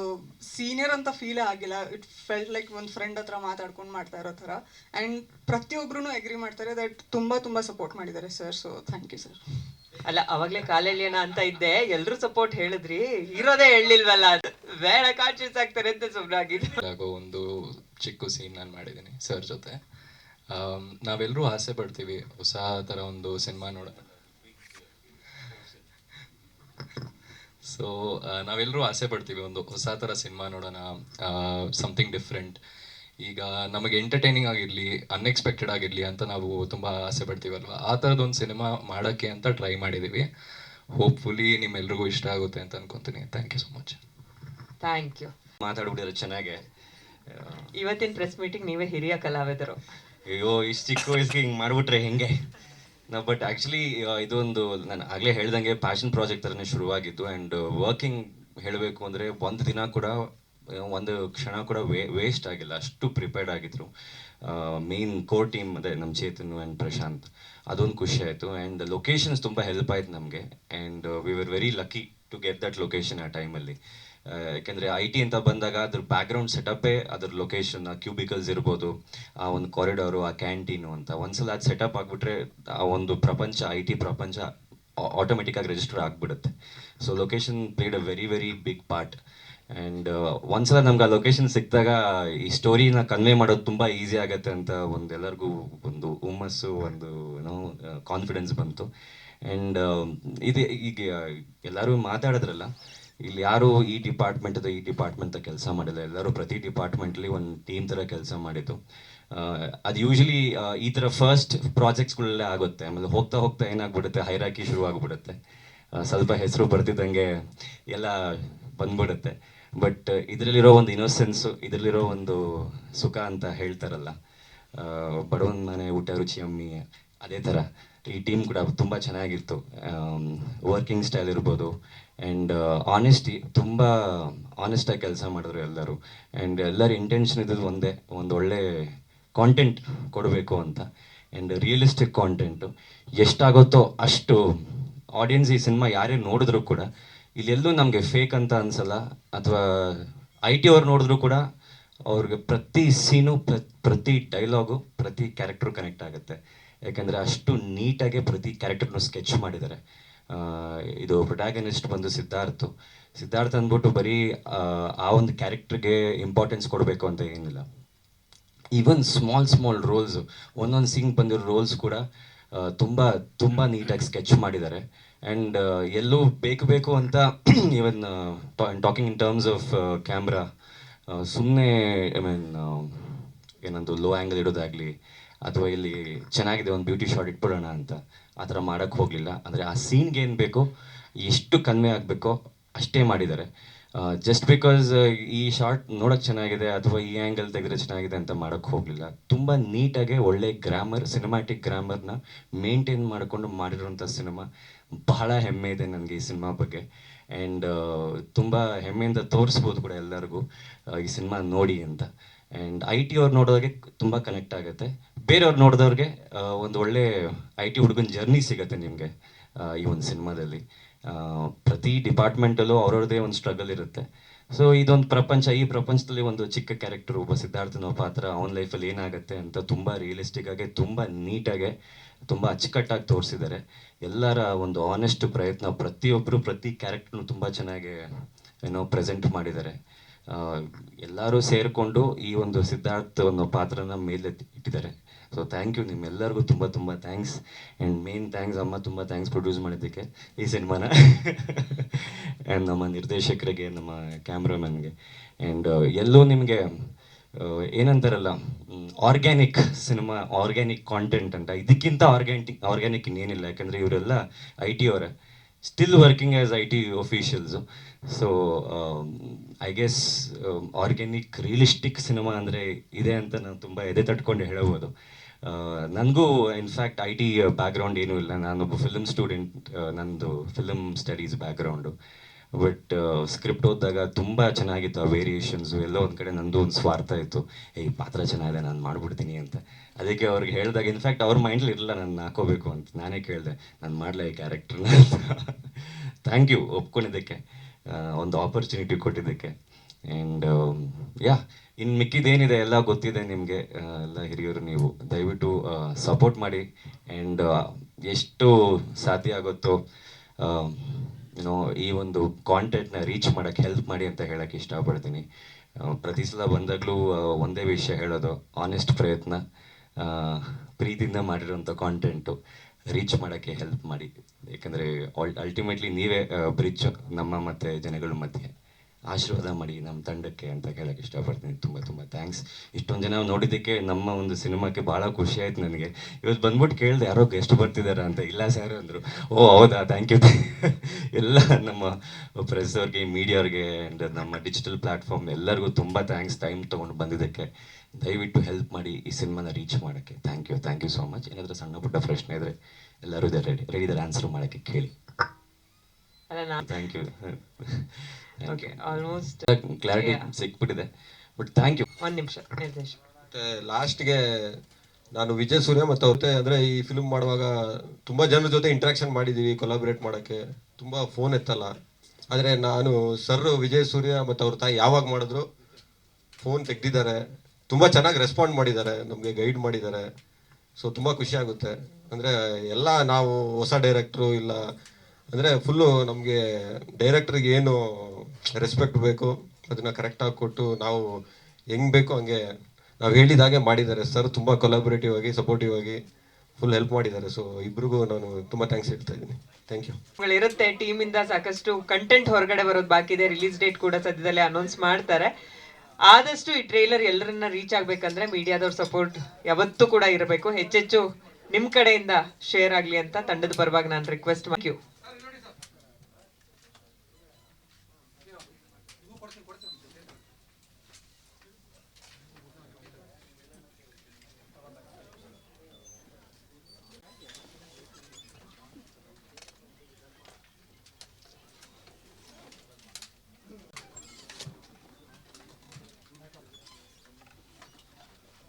ಸೀನಿಯರ್ ಅಂತ ಫೀಲೇ ಆಗಿಲ್ಲ. ಇಟ್ ಫೆಲ್ಟ್ ಲೈಕ್ ಒಂದು ಫ್ರೆಂಡ್ ಹತ್ರ ಮಾತಾಡ್ಕೊಂಡು ಮಾಡ್ತಾ ಇರೋ ಥರ. ಆ್ಯಂಡ್ ಪ್ರತಿಯೊಬ್ಬರೂ ಅಗ್ರಿ ಮಾಡ್ತಾರೆ ದಟ್ ತುಂಬ ಸಪೋರ್ಟ್ ಮಾಡಿದ್ದಾರೆ sir. So thank you sir. ಅಲ್ಲ, ಅವಾಗಲೇ ಕಾಲೇಲಿ ಏನೋ ಅಂತ ಇದ್ದೆ, ಎಲ್ಲರೂ ಸಪೋರ್ಟ್ ಹೇಳಿದ್ರಿ, ಇರೋದೇ ಹೇಳಿಲ್ವಲ್ಲ, ಅದು ಬೇಡ ಕಾನ್ಶಿಯಸ್ ಆಗ್ತಾರೆ ಅಂತ ಸುಮ್ಮನಾಗಿದ್ದು. ಆಗೋ ಒಂದು ಚಿಕ್ಕ ಸೀನ್ ನಾನು ಮಾಡಿದ್ದೀನಿ ಸರ್ ಜೊತೆ. ನಾವೆಲ್ಲರೂ ಆಸೆ ಪಡ್ತೀವಿ ಹೊಸ ಥರ ಒಂದು ಸಿನಿಮಾ ನೋಡೋಣ. ಸೊ ನಾವೆಲ್ಲರೂ ಆಸೆ ಪಡ್ತೀವಿ ಒಂದು ಹೊಸ ಥರ ಸಿನಿಮಾ ನೋಡೋಣ, ಸಮಥಿಂಗ್ ಡಿಫ್ರೆಂಟ್. ಈಗ ನಮಗೆ ಎಂಟರ್ಟೈನಿಂಗ್ ಆಗಿರಲಿ, ಅನ್ಎಕ್ಸ್ಪೆಕ್ಟೆಡ್ ಆಗಿರಲಿ ಅಂತ ನಾವು ತುಂಬ ಆಸೆ ಪಡ್ತೀವಲ್ವ. ಆ ಥರದೊಂದು ಸಿನಿಮಾ ಮಾಡೋಕ್ಕೆ ಅಂತ ಟ್ರೈ ಮಾಡಿದ್ದೀವಿ. ಹೋಪ್ಫುಲಿ ನಿಮ್ಮೆಲ್ರಿಗೂ ಇಷ್ಟ ಆಗುತ್ತೆ ಅಂತ ಅನ್ಕೊತೀನಿ. Thank you so much. Thank you. ಮಾತಾಡ್ಬಿಟ್ಟಿದ್ರೆ ಚೆನ್ನಾಗೆ. ಇವತ್ತಿನ ಪ್ರೆಸ್ ಮೀಟಿಂಗ್ ನೀವೇ ಹಿರಿಯ ಕಲಾವಿದರು. ಅಯ್ಯೋ, ಇಷ್ಟು ಚಿಕ್ಕ ವಯಸ್ಸಿಗೆ ಹಿಂಗೆ ಮಾಡಿಬಿಟ್ರೆ ಹೆಂಗೆ ನಾವು. ಬಟ್ ಆ್ಯಕ್ಚುಲಿ ಇದೊಂದು ನಾನು ಆಗಲೇ ಹೇಳ್ದಂಗೆ ಪ್ಯಾಷನ್ ಪ್ರಾಜೆಕ್ಟ್ ಥರನೇ ಶುರುವಾಗಿದ್ದು. ಆ್ಯಂಡ್ ವರ್ಕಿಂಗ್ ಹೇಳಬೇಕು ಅಂದರೆ ಒಂದು ದಿನ ಕೂಡ, ಒಂದು ಕ್ಷಣ ಕೂಡ ವೇಸ್ಟ್ ಆಗಿಲ್ಲ, ಅಷ್ಟು ಪ್ರಿಪೇರ್ಡ್ ಆಗಿದ್ರು. ಮೇನ್ ಕೋರ್ ಟೀಮ್ ಅದೇ ನಮ್ಮ ಚೇತನ್ ಆ್ಯಂಡ್ ಪ್ರಶಾಂತ್, ಅದೊಂದು ಖುಷಿ ಆಯಿತು. ಆ್ಯಂಡ್ ಲೊಕೇಶನ್ಸ್ ತುಂಬ ಹೆಲ್ಪ್ ಆಯ್ತು ನಮಗೆ. And we were very lucky to get that location ಆ ಟೈಮಲ್ಲಿ. ಯಾಕೆಂದರೆ IT ಅಂತ ಬಂದಾಗ ಅದ್ರ ಬ್ಯಾಕ್ಗ್ರೌಂಡ್ ಸೆಟಪ್ಪೇ, ಅದ್ರ ಲೊಕೇಶನ್, ಆ ಕ್ಯೂಬಿಕಲ್ಸ್ ಇರ್ಬೋದು, ಆ ಒಂದು ಕಾರಿಡಾರು, ಆ ಕ್ಯಾಂಟೀನು ಅಂತ ಒಂದ್ಸಲ ಅದು ಸೆಟಪ್ ಆಗಿಬಿಟ್ರೆ ಆ ಒಂದು ಪ್ರಪಂಚ, IT ಪ್ರಪಂಚ ಆಟೋಮೆಟಿಕ್ಕಾಗಿ ರಿಜಿಸ್ಟರ್ ಆಗಿಬಿಡುತ್ತೆ. So location played a very big part. And ಒಂದ್ಸಲ ನಮ್ಗೆ ಆ ಲೊಕೇಶನ್ ಸಿಕ್ಕಿದಾಗ ಈ ಸ್ಟೋರಿನ ಕನ್ವೆ ಮಾಡೋದು ತುಂಬ ಈಸಿ ಆಗುತ್ತೆ ಅಂತ ಎಲ್ಲರಿಗೂ ಒಂದು ಹುಮ್ಮಸ್ಸು, ಒಂದು ಕಾನ್ಫಿಡೆನ್ಸ್ ಬಂತು. ಆ್ಯಂಡ್ ಇದು ಈಗ ಎಲ್ಲರೂ ಮಾತಾಡಿದ್ರಲ್ಲ, ಇಲ್ಲಿ ಯಾರು ಈ ಡಿಪಾರ್ಟ್ಮೆಂಟ್ ಕೆಲಸ ಮಾಡಿಲ್ಲ. ಎಲ್ಲರೂ ಪ್ರತಿ ಡಿಪಾರ್ಟ್ಮೆಂಟ್ಲಿ ಒಂದು ಟೀಮ್ ಥರ ಕೆಲಸ ಮಾಡಿದ್ದು. ಅದು ಯೂಶಲಿ ಈ ಥರ ಫಸ್ಟ್ ಪ್ರಾಜೆಕ್ಟ್ಸ್ಗಳಲ್ಲೇ ಆಗುತ್ತೆ. ಆಮೇಲೆ ಹೋಗ್ತಾ ಏನಾಗ್ಬಿಡುತ್ತೆ, ಹೈರಾಕಿ ಶುರು ಆಗಿಬಿಡುತ್ತೆ. ಸ್ವಲ್ಪ ಹೆಸರು ಬರ್ತಿದ್ದಂಗೆ ಎಲ್ಲ ಬಂದ್ಬಿಡುತ್ತೆ. ಬಟ್ ಇದರಲ್ಲಿರೋ ಒಂದು ಇನ್ನೋಸೆನ್ಸು, ಇದರಲ್ಲಿರೋ ಒಂದು ಸುಖ ಅಂತ ಹೇಳ್ತಾರಲ್ಲ, ಬಡವನ ಮನೆ ಊಟ ರುಚಿ ಅಮ್ಮಿ, ಅದೇ ಥರ ಈ ಟೀಮ್ ಕೂಡ ತುಂಬ ಚೆನ್ನಾಗಿತ್ತು. ವರ್ಕಿಂಗ್ ಸ್ಟೈಲ್ ಇರ್ಬೋದು, ಆ್ಯಂಡ್ ಆನೆಸ್ಟಿ, ತುಂಬ ಆನೆಸ್ಟಾಗಿ ಕೆಲಸ ಮಾಡಿದ್ರು ಎಲ್ಲರೂ. ಆ್ಯಂಡ್ ಎಲ್ಲರ ಇಂಟೆನ್ಷನ್ ಇದ್ದದ್ದು ಒಂದೇ, ಒಂದು ಒಳ್ಳೆ ಕಾಂಟೆಂಟ್ ಕೊಡಬೇಕು ಅಂತ. ಆ್ಯಂಡ್ ರಿಯಲಿಸ್ಟಿಕ್ ಕಾಂಟೆಂಟು ಎಷ್ಟಾಗುತ್ತೋ ಅಷ್ಟು ಆಡಿಯನ್ಸ್ ಈ ಸಿನಿಮಾ ಯಾರೇ ನೋಡಿದ್ರು ಕೂಡ ಇಲ್ಲೆಲ್ಲೂ ನಮಗೆ ಫೇಕ್ ಅಂತ ಅನಿಸಲ್ಲ. ಅಥವಾ IT ಅವ್ರು ನೋಡಿದ್ರು ಕೂಡ ಅವ್ರಿಗೆ ಪ್ರತಿ ಸೀನು, ಪ್ರತಿ ಡೈಲಾಗು, ಪ್ರತಿ ಕ್ಯಾರೆಕ್ಟ್ರು ಕನೆಕ್ಟ್ ಆಗುತ್ತೆ. ಯಾಕೆಂದರೆ ಅಷ್ಟು ನೀಟಾಗೆ ಪ್ರತಿ ಕ್ಯಾರೆಕ್ಟರ್ನು ಸ್ಕೆಚ್ ಮಾಡಿದ್ದಾರೆ. ಇದು ಪ್ರೊಟ್ಯಾಗನಿಸ್ಟ್ ಬಂದು ಸಿದ್ಧಾರ್ಥ ಅಂದ್ಬಿಟ್ಟು ಬರೀ ಆ ಒಂದು ಕ್ಯಾರೆಕ್ಟರ್ಗೆ ಇಂಪಾರ್ಟೆನ್ಸ್ ಕೊಡಬೇಕು ಅಂತ ಏನಿಲ್ಲ. ಈವನ್ ಸ್ಮಾಲ್ ರೋಲ್ಸು ಒಂದೊಂದು ಸೀನ್ ಬಂದಿರೋ ರೋಲ್ಸ್ ಕೂಡ ತುಂಬ ನೀಟಾಗಿ ಸ್ಕೆಚ್ ಮಾಡಿದ್ದಾರೆ. ಆ್ಯಂಡ್ ಎಲ್ಲೂ ಬೇಕು ಅಂತ even talking in terms of camera ಸುಮ್ಮನೆ ಐ ಮೀನ್ ಏನಂದು ಲೋ ಆ್ಯಂಗಲ್ ಇಡೋದಾಗಲಿ ಅಥವಾ ಇಲ್ಲಿ ಚೆನ್ನಾಗಿದೆ ಒಂದು ಬ್ಯೂಟಿ ಶಾಟ್ ಇಟ್ಬಿಡೋಣ ಅಂತ ಆ ಥರ ಮಾಡೋಕ್ಕೆ ಹೋಗಲಿಲ್ಲ. ಅಂದರೆ ಆ ಸೀನ್ಗೆ ಏನು ಬೇಕೋ ಎಷ್ಟು ಕನ್ವೆ ಆಗಬೇಕೋ ಅಷ್ಟೇ ಮಾಡಿದ್ದಾರೆ. ಜಸ್ಟ್ ಬಿಕಾಸ್ ಈ ಶಾರ್ಟ್ ನೋಡೋಕ್ಕೆ ಚೆನ್ನಾಗಿದೆ ಅಥವಾ ಈ ಆ್ಯಂಗಲ್ ತೆಗೆದ್ರೆ ಚೆನ್ನಾಗಿದೆ ಅಂತ ಮಾಡೋಕ್ಕೆ ಹೋಗಲಿಲ್ಲ. ತುಂಬ ನೀಟಾಗೆ ಒಳ್ಳೆ ಗ್ರಾಮರ್, ಸಿನಿಮ್ಯಾಟಿಕ್ ಗ್ರಾಮರ್ನ ಮೇಂಟೈನ್ ಮಾಡಿಕೊಂಡು ಮಾಡಿರೋಂಥ ಸಿನಿಮಾ. ಬಹಳ ಹೆಮ್ಮೆ ಇದೆ ನನಗೆ ಈ ಸಿನಿಮಾ ಬಗ್ಗೆ. ಆ್ಯಂಡ್ ತುಂಬ ಹೆಮ್ಮೆಯಿಂದ ತೋರಿಸ್ಬೋದು ಕೂಡ ಎಲ್ಲರಿಗೂ ಈ ಸಿನಿಮಾ ನೋಡಿ ಅಂತ. ಆ್ಯಂಡ್ IT ಅವ್ರು ನೋಡೋರಿಗೆ ತುಂಬ ಕನೆಕ್ಟ್ ಆಗುತ್ತೆ. ಬೇರೆಯವ್ರು ನೋಡಿದವ್ರಿಗೆ ಒಂದು ಒಳ್ಳೆ IT ಹುಡುಗನ ಜರ್ನಿ ಸಿಗುತ್ತೆ ನಿಮಗೆ ಈ ಒಂದು ಸಿನಿಮಾದಲ್ಲಿ. ಪ್ರತಿ ಡಿಪಾರ್ಟ್ಮೆಂಟಲ್ಲೂ ಅವ್ರವ್ರದ್ದೇ ಒಂದು ಸ್ಟ್ರಗಲ್ ಇರುತ್ತೆ. ಸೊ ಇದೊಂದು ಪ್ರಪಂಚ, ಈ ಪ್ರಪಂಚದಲ್ಲಿ ಒಂದು ಚಿಕ್ಕ ಕ್ಯಾರೆಕ್ಟರ್ ಒಬ್ಬ ಸಿದ್ಧಾರ್ಥನೋ ಪಾತ್ರ ಅವನ ಲೈಫಲ್ಲಿ ಏನಾಗುತ್ತೆ ಅಂತ ತುಂಬ ರಿಯಲಿಸ್ಟಿಕ್ ಆಗಿ, ತುಂಬ ನೀಟಾಗೆ, ತುಂಬ ಅಚ್ಚುಕಟ್ಟಾಗಿ ತೋರಿಸಿದ್ದಾರೆ. ಎಲ್ಲರ ಒಂದು ಆನೆಸ್ಟ್ ಪ್ರಯತ್ನ, ಪ್ರತಿಯೊಬ್ಬರು ಪ್ರತಿ ಕ್ಯಾರೆಕ್ಟರ್ನು ತುಂಬ ಚೆನ್ನಾಗಿ ಪ್ರೆಸೆಂಟ್ ಮಾಡಿದ್ದಾರೆ. ಎಲ್ಲರೂ ಸೇರಿಕೊಂಡು ಈ ಒಂದು ಸಿದ್ಧಾರ್ಥ್ ಅನ್ನೋ ಪಾತ್ರನ ಮೇಲೆ ಇಟ್ಟಿದ್ದಾರೆ. ಸೊ ಥ್ಯಾಂಕ್ ಯು, ನಿಮ್ಮೆಲ್ಲರಿಗೂ ತುಂಬ ಥ್ಯಾಂಕ್ಸ್. ಆ್ಯಂಡ್ ಮೇನ್ ಥ್ಯಾಂಕ್ಸ್ ಅಮ್ಮ, ತುಂಬ ಥ್ಯಾಂಕ್ಸ್ ಪ್ರೊಡ್ಯೂಸ್ ಮಾಡಿದ್ದಕ್ಕೆ ಈ ಸಿನಿಮಾನ. ಆ್ಯಂಡ್ ನಮ್ಮ ನಿರ್ದೇಶಕರಿಗೆ, ನಮ್ಮ ಕ್ಯಾಮ್ರಾಮನ್ಗೆ. ಆ್ಯಂಡ್ ಎಲ್ಲೂ ನಿಮಗೆ ಏನಂತಾರಲ್ಲ ಆರ್ಗ್ಯಾನಿಕ್ ಸಿನಿಮಾ, ಆರ್ಗ್ಯಾನಿಕ್ ಕಾಂಟೆಂಟ್ ಅಂತ, ಇದಕ್ಕಿಂತ ಆರ್ಗ್ಯಾನಿಕ್ ಇನ್ನೇನಿಲ್ಲ. ಯಾಕಂದರೆ ಇವರೆಲ್ಲ IT ಅವರೇ, still working as IT officials. So I guess organic realistic cinema ಅಂದರೆ ಇದೆ ಅಂತ ನಾನು ತುಂಬ ಎದೆ ತಟ್ಕೊಂಡು ಹೇಳಬಹುದು. ನನಗೂ ಇನ್ಫ್ಯಾಕ್ಟ್ IT ಬ್ಯಾಕ್ಗ್ರೌಂಡ್ ಏನೂ ಇಲ್ಲ, ನಾನೊಬ್ಬ ಫಿಲ್ಮ್ ಸ್ಟೂಡೆಂಟ್, ನಂದು film studies background. But script ಓದಿದಾಗ ತುಂಬ ಚೆನ್ನಾಗಿತ್ತು ಆ ವೇರಿಯೇಷನ್ಸು. ಎಲ್ಲೋ ಒಂದು ಕಡೆ ನಂದು ಒಂದು ಸ್ವಾರ್ಥ ಇತ್ತು, ಈ ಪಾತ್ರ ಚೆನ್ನಾಗಿದೆ ನಾನು ಮಾಡ್ಬಿಡ್ತೀನಿ ಅಂತ. ಅದಕ್ಕೆ ಅವ್ರಿಗೆ ಹೇಳಿದಾಗ ಇನ್ಫ್ಯಾಕ್ಟ್ ಅವ್ರ ಮೈಂಡ್ಲಿ ಇರಲಿಲ್ಲ ನಾನು ಹಾಕೋಬೇಕು ಅಂತ. ನಾನೇ ಕೇಳಿದೆ, ನಾನು ಮಾಡಲೇ ಈ ಕ್ಯಾರೆಕ್ಟ್ರನ್ನ ಅಂತ. ಥ್ಯಾಂಕ್ ಯು ಒಪ್ಕೊಂಡಿದ್ದಕ್ಕೆ, ಒಂದು ಆಪರ್ಚುನಿಟಿ ಕೊಟ್ಟಿದ್ದಕ್ಕೆ. ಆ್ಯಂಡ್ ಇನ್ನು ಮಿಕ್ಕಿದೇನಿದೆ ಎಲ್ಲ ಗೊತ್ತಿದೆ ನಿಮಗೆ, ಎಲ್ಲ ಹಿರಿಯರು ನೀವು ದಯವಿಟ್ಟು ಸಪೋರ್ಟ್ ಮಾಡಿ. ಆ್ಯಂಡ್ ಎಷ್ಟು ಸಾಧ್ಯ ಆಗುತ್ತೋ ಈ ಒಂದು ಕಾಂಟೆಂಟ್ನ ರೀಚ್ ಮಾಡೋಕ್ಕೆ ಹೆಲ್ಪ್ ಮಾಡಿ ಅಂತ ಹೇಳೋಕ್ಕೆ ಇಷ್ಟಪಡ್ತೀನಿ. ಪ್ರತಿ ಸಲ ಬಂದಾಗಲೂ ಒಂದೇ ವಿಷಯ ಹೇಳೋದು, ಆನೆಸ್ಟ್ ಪ್ರಯತ್ನ, ಪ್ರೀತಿಯಿಂದ ಮಾಡಿರೋಂಥ ಕಾಂಟೆಂಟು ರೀಚ್ ಮಾಡೋಕ್ಕೆ ಹೆಲ್ಪ್ ಮಾಡಿ. ಯಾಕಂದರೆ ಅಲ್ಟಿಮೇಟ್ಲಿ ನೀವೇ ಬ್ರಿಡ್ಜ್ ನಮ್ಮ ಮತ್ತು ಜನಗಳ ಮಧ್ಯೆ. ಆಶೀರ್ವಾದ ಮಾಡಿ ನಮ್ಮ ತಂಡಕ್ಕೆ ಅಂತ ಹೇಳೋಕ್ಕೆ ಇಷ್ಟಪಡ್ತೀನಿ. ತುಂಬ ಥ್ಯಾಂಕ್ಸ್. ಇಷ್ಟೊಂದು ಜನ ನೋಡಿದ್ದಕ್ಕೆ ನಮ್ಮ ಒಂದು ಸಿನಿಮಾಕ್ಕೆ ಭಾಳ ಖುಷಿ ಆಯ್ತು ನನಗೆ. ಇವತ್ತು ಬಂದ್ಬಿಟ್ಟು ಕೇಳಿದೆ ಯಾರೋ ಗೆಸ್ಟ್ ಬರ್ತಿದ್ದಾರೆ ಅಂತ. ಇಲ್ಲ ಸರ್ ಅಂದರು. ಓ ಹೌದಾ, ಥ್ಯಾಂಕ್ ಯು. ಎಲ್ಲ ನಮ್ಮ ಪ್ರೆಸ್ ಅವ್ರಿಗೆ, ಮೀಡಿಯಾವ್ರಿಗೆ ಆ್ಯಂಡ್ ನಮ್ಮ ಡಿಜಿಟಲ್ ಪ್ಲ್ಯಾಟ್ಫಾರ್ಮ್ ಎಲ್ಲರಿಗೂ ತುಂಬ ಥ್ಯಾಂಕ್ಸ್ ಟೈಮ್ ತೊಗೊಂಡು ಬಂದಿದ್ದಕ್ಕೆ. ದಯವಿಟ್ಟು ಹೆಲ್ಪ್ ಮಾಡಿ ಈ ಸಿನಿಮಾನ ರೀಚ್ ಮಾಡೋಕ್ಕೆ. Thank you so much. ಏನಾದರೂ ಸಣ್ಣ ಪುಟ್ಟ ಪ್ರಶ್ನೆ ಇದ್ದರೆ ಎಲ್ಲರೂ ರೆಡಿ ಇದ್ದಾರೆ ಆನ್ಸರ್ ಮಾಡೋಕ್ಕೆ, ಕೇಳಿ. Thank you. Okay, almost clarity ಸಿಕ್ಬಿಟ್ಟಿದೆ. But thank you. ಒಂದು ನಿಮಿಷ ನಿರ್ದೇಶಕ. ಮತ್ತು ಲಾಸ್ಟ್ಗೆ ನಾನು ವಿಜಯ್ ಸೂರ್ಯ ಮತ್ತು ಅವ್ರ ಅಂದರೆ ಈ ಫಿಲ್ಮ್ ಮಾಡುವಾಗ ತುಂಬ ಜನರ ಜೊತೆ ಇಂಟ್ರಾಕ್ಷನ್ ಮಾಡಿದ್ದೀವಿ, ಕೊಲಾಬ್ರೇಟ್ ಮಾಡೋಕ್ಕೆ. ತುಂಬ ಫೋನ್ ಎತ್ತಲ್ಲ. ಆದರೆ ನಾನು ಸರ್ ವಿಜಯ್ ಸೂರ್ಯ ಮತ್ತು ಅವ್ರ ತಾಯಿ ಯಾವಾಗ ಮಾಡಿದ್ರು ಫೋನ್ ತೆಗ್ದಿದ್ದಾರೆ. ತುಂಬ ಚೆನ್ನಾಗಿ ರೆಸ್ಪಾಂಡ್ ಮಾಡಿದ್ದಾರೆ, ನಮಗೆ ಗೈಡ್ ಮಾಡಿದ್ದಾರೆ. ಸೊ ತುಂಬ ಖುಷಿ ಆಗುತ್ತೆ. ಅಂದರೆ ಎಲ್ಲ ನಾವು ಹೊಸ ಡೈರೆಕ್ಟ್ರು ಇಲ್ಲ ಅಂದರೆ ಫುಲ್ಲು ನಮಗೆ ಡೈರೆಕ್ಟ್ರಿಗೆ ಏನು ರೆಸ್ಪೆಕ್ಟ್ ಬೇಕು ಅದನ್ನು ಕರೆಕ್ಟಾಗಿ ಕೊಟ್ಟು ನಾವು ಹೆಂಗೆ ಬೇಕೋ ಹಂಗೆ ನಾವು ಹೇಳಿದಾಗೆ ಮಾಡಿದ್ದಾರೆ ಸರ್. ತುಂಬ ಕೊಲಾಬ್ರೇಟಿವ್ ಆಗಿ, ಸಪೋರ್ಟಿವ್ ಆಗಿ ಫುಲ್ ಹೆಲ್ಪ್ ಮಾಡಿದ್ದಾರೆ. ಸೊ ಇಬ್ರಿಗೂ ನಾನು ತುಂಬ ಥ್ಯಾಂಕ್ಸ್ ಹೇಳ್ತಾ ಇದ್ದೀನಿ. Thank you. ಇರುತ್ತೆ ಟೀಮಿಂದ ಸಾಕಷ್ಟು ಕಂಟೆಂಟ್ ಹೊರಗಡೆ ಬರೋದು ಬಾಕಿ ಇದೆ. ರಿಲೀಸ್ ಡೇಟ್ ಕೂಡ ಸದ್ಯದಲ್ಲೇ ಅನೌನ್ಸ್ ಮಾಡ್ತಾರೆ. ಆದಷ್ಟು ಈ ಟ್ರೈಲರ್ ಎಲ್ಲರನ್ನ ರೀಚ್ ಆಗ್ಬೇಕಂದ್ರೆ ಮೀಡಿಯಾದವ್ರ ಸಪೋರ್ಟ್ ಯಾವತ್ತೂ ಕೂಡ ಇರಬೇಕು. ಹೆಚ್ಚೆಚ್ಚು ನಿಮ್ಮ ಕಡೆಯಿಂದ ಶೇರ್ ಆಗಲಿ ಅಂತ ತಂಡದ ಪರವಾಗಿ ನಾನು ರಿಕ್ವೆಸ್ಟ್ ಮಾಡಿ.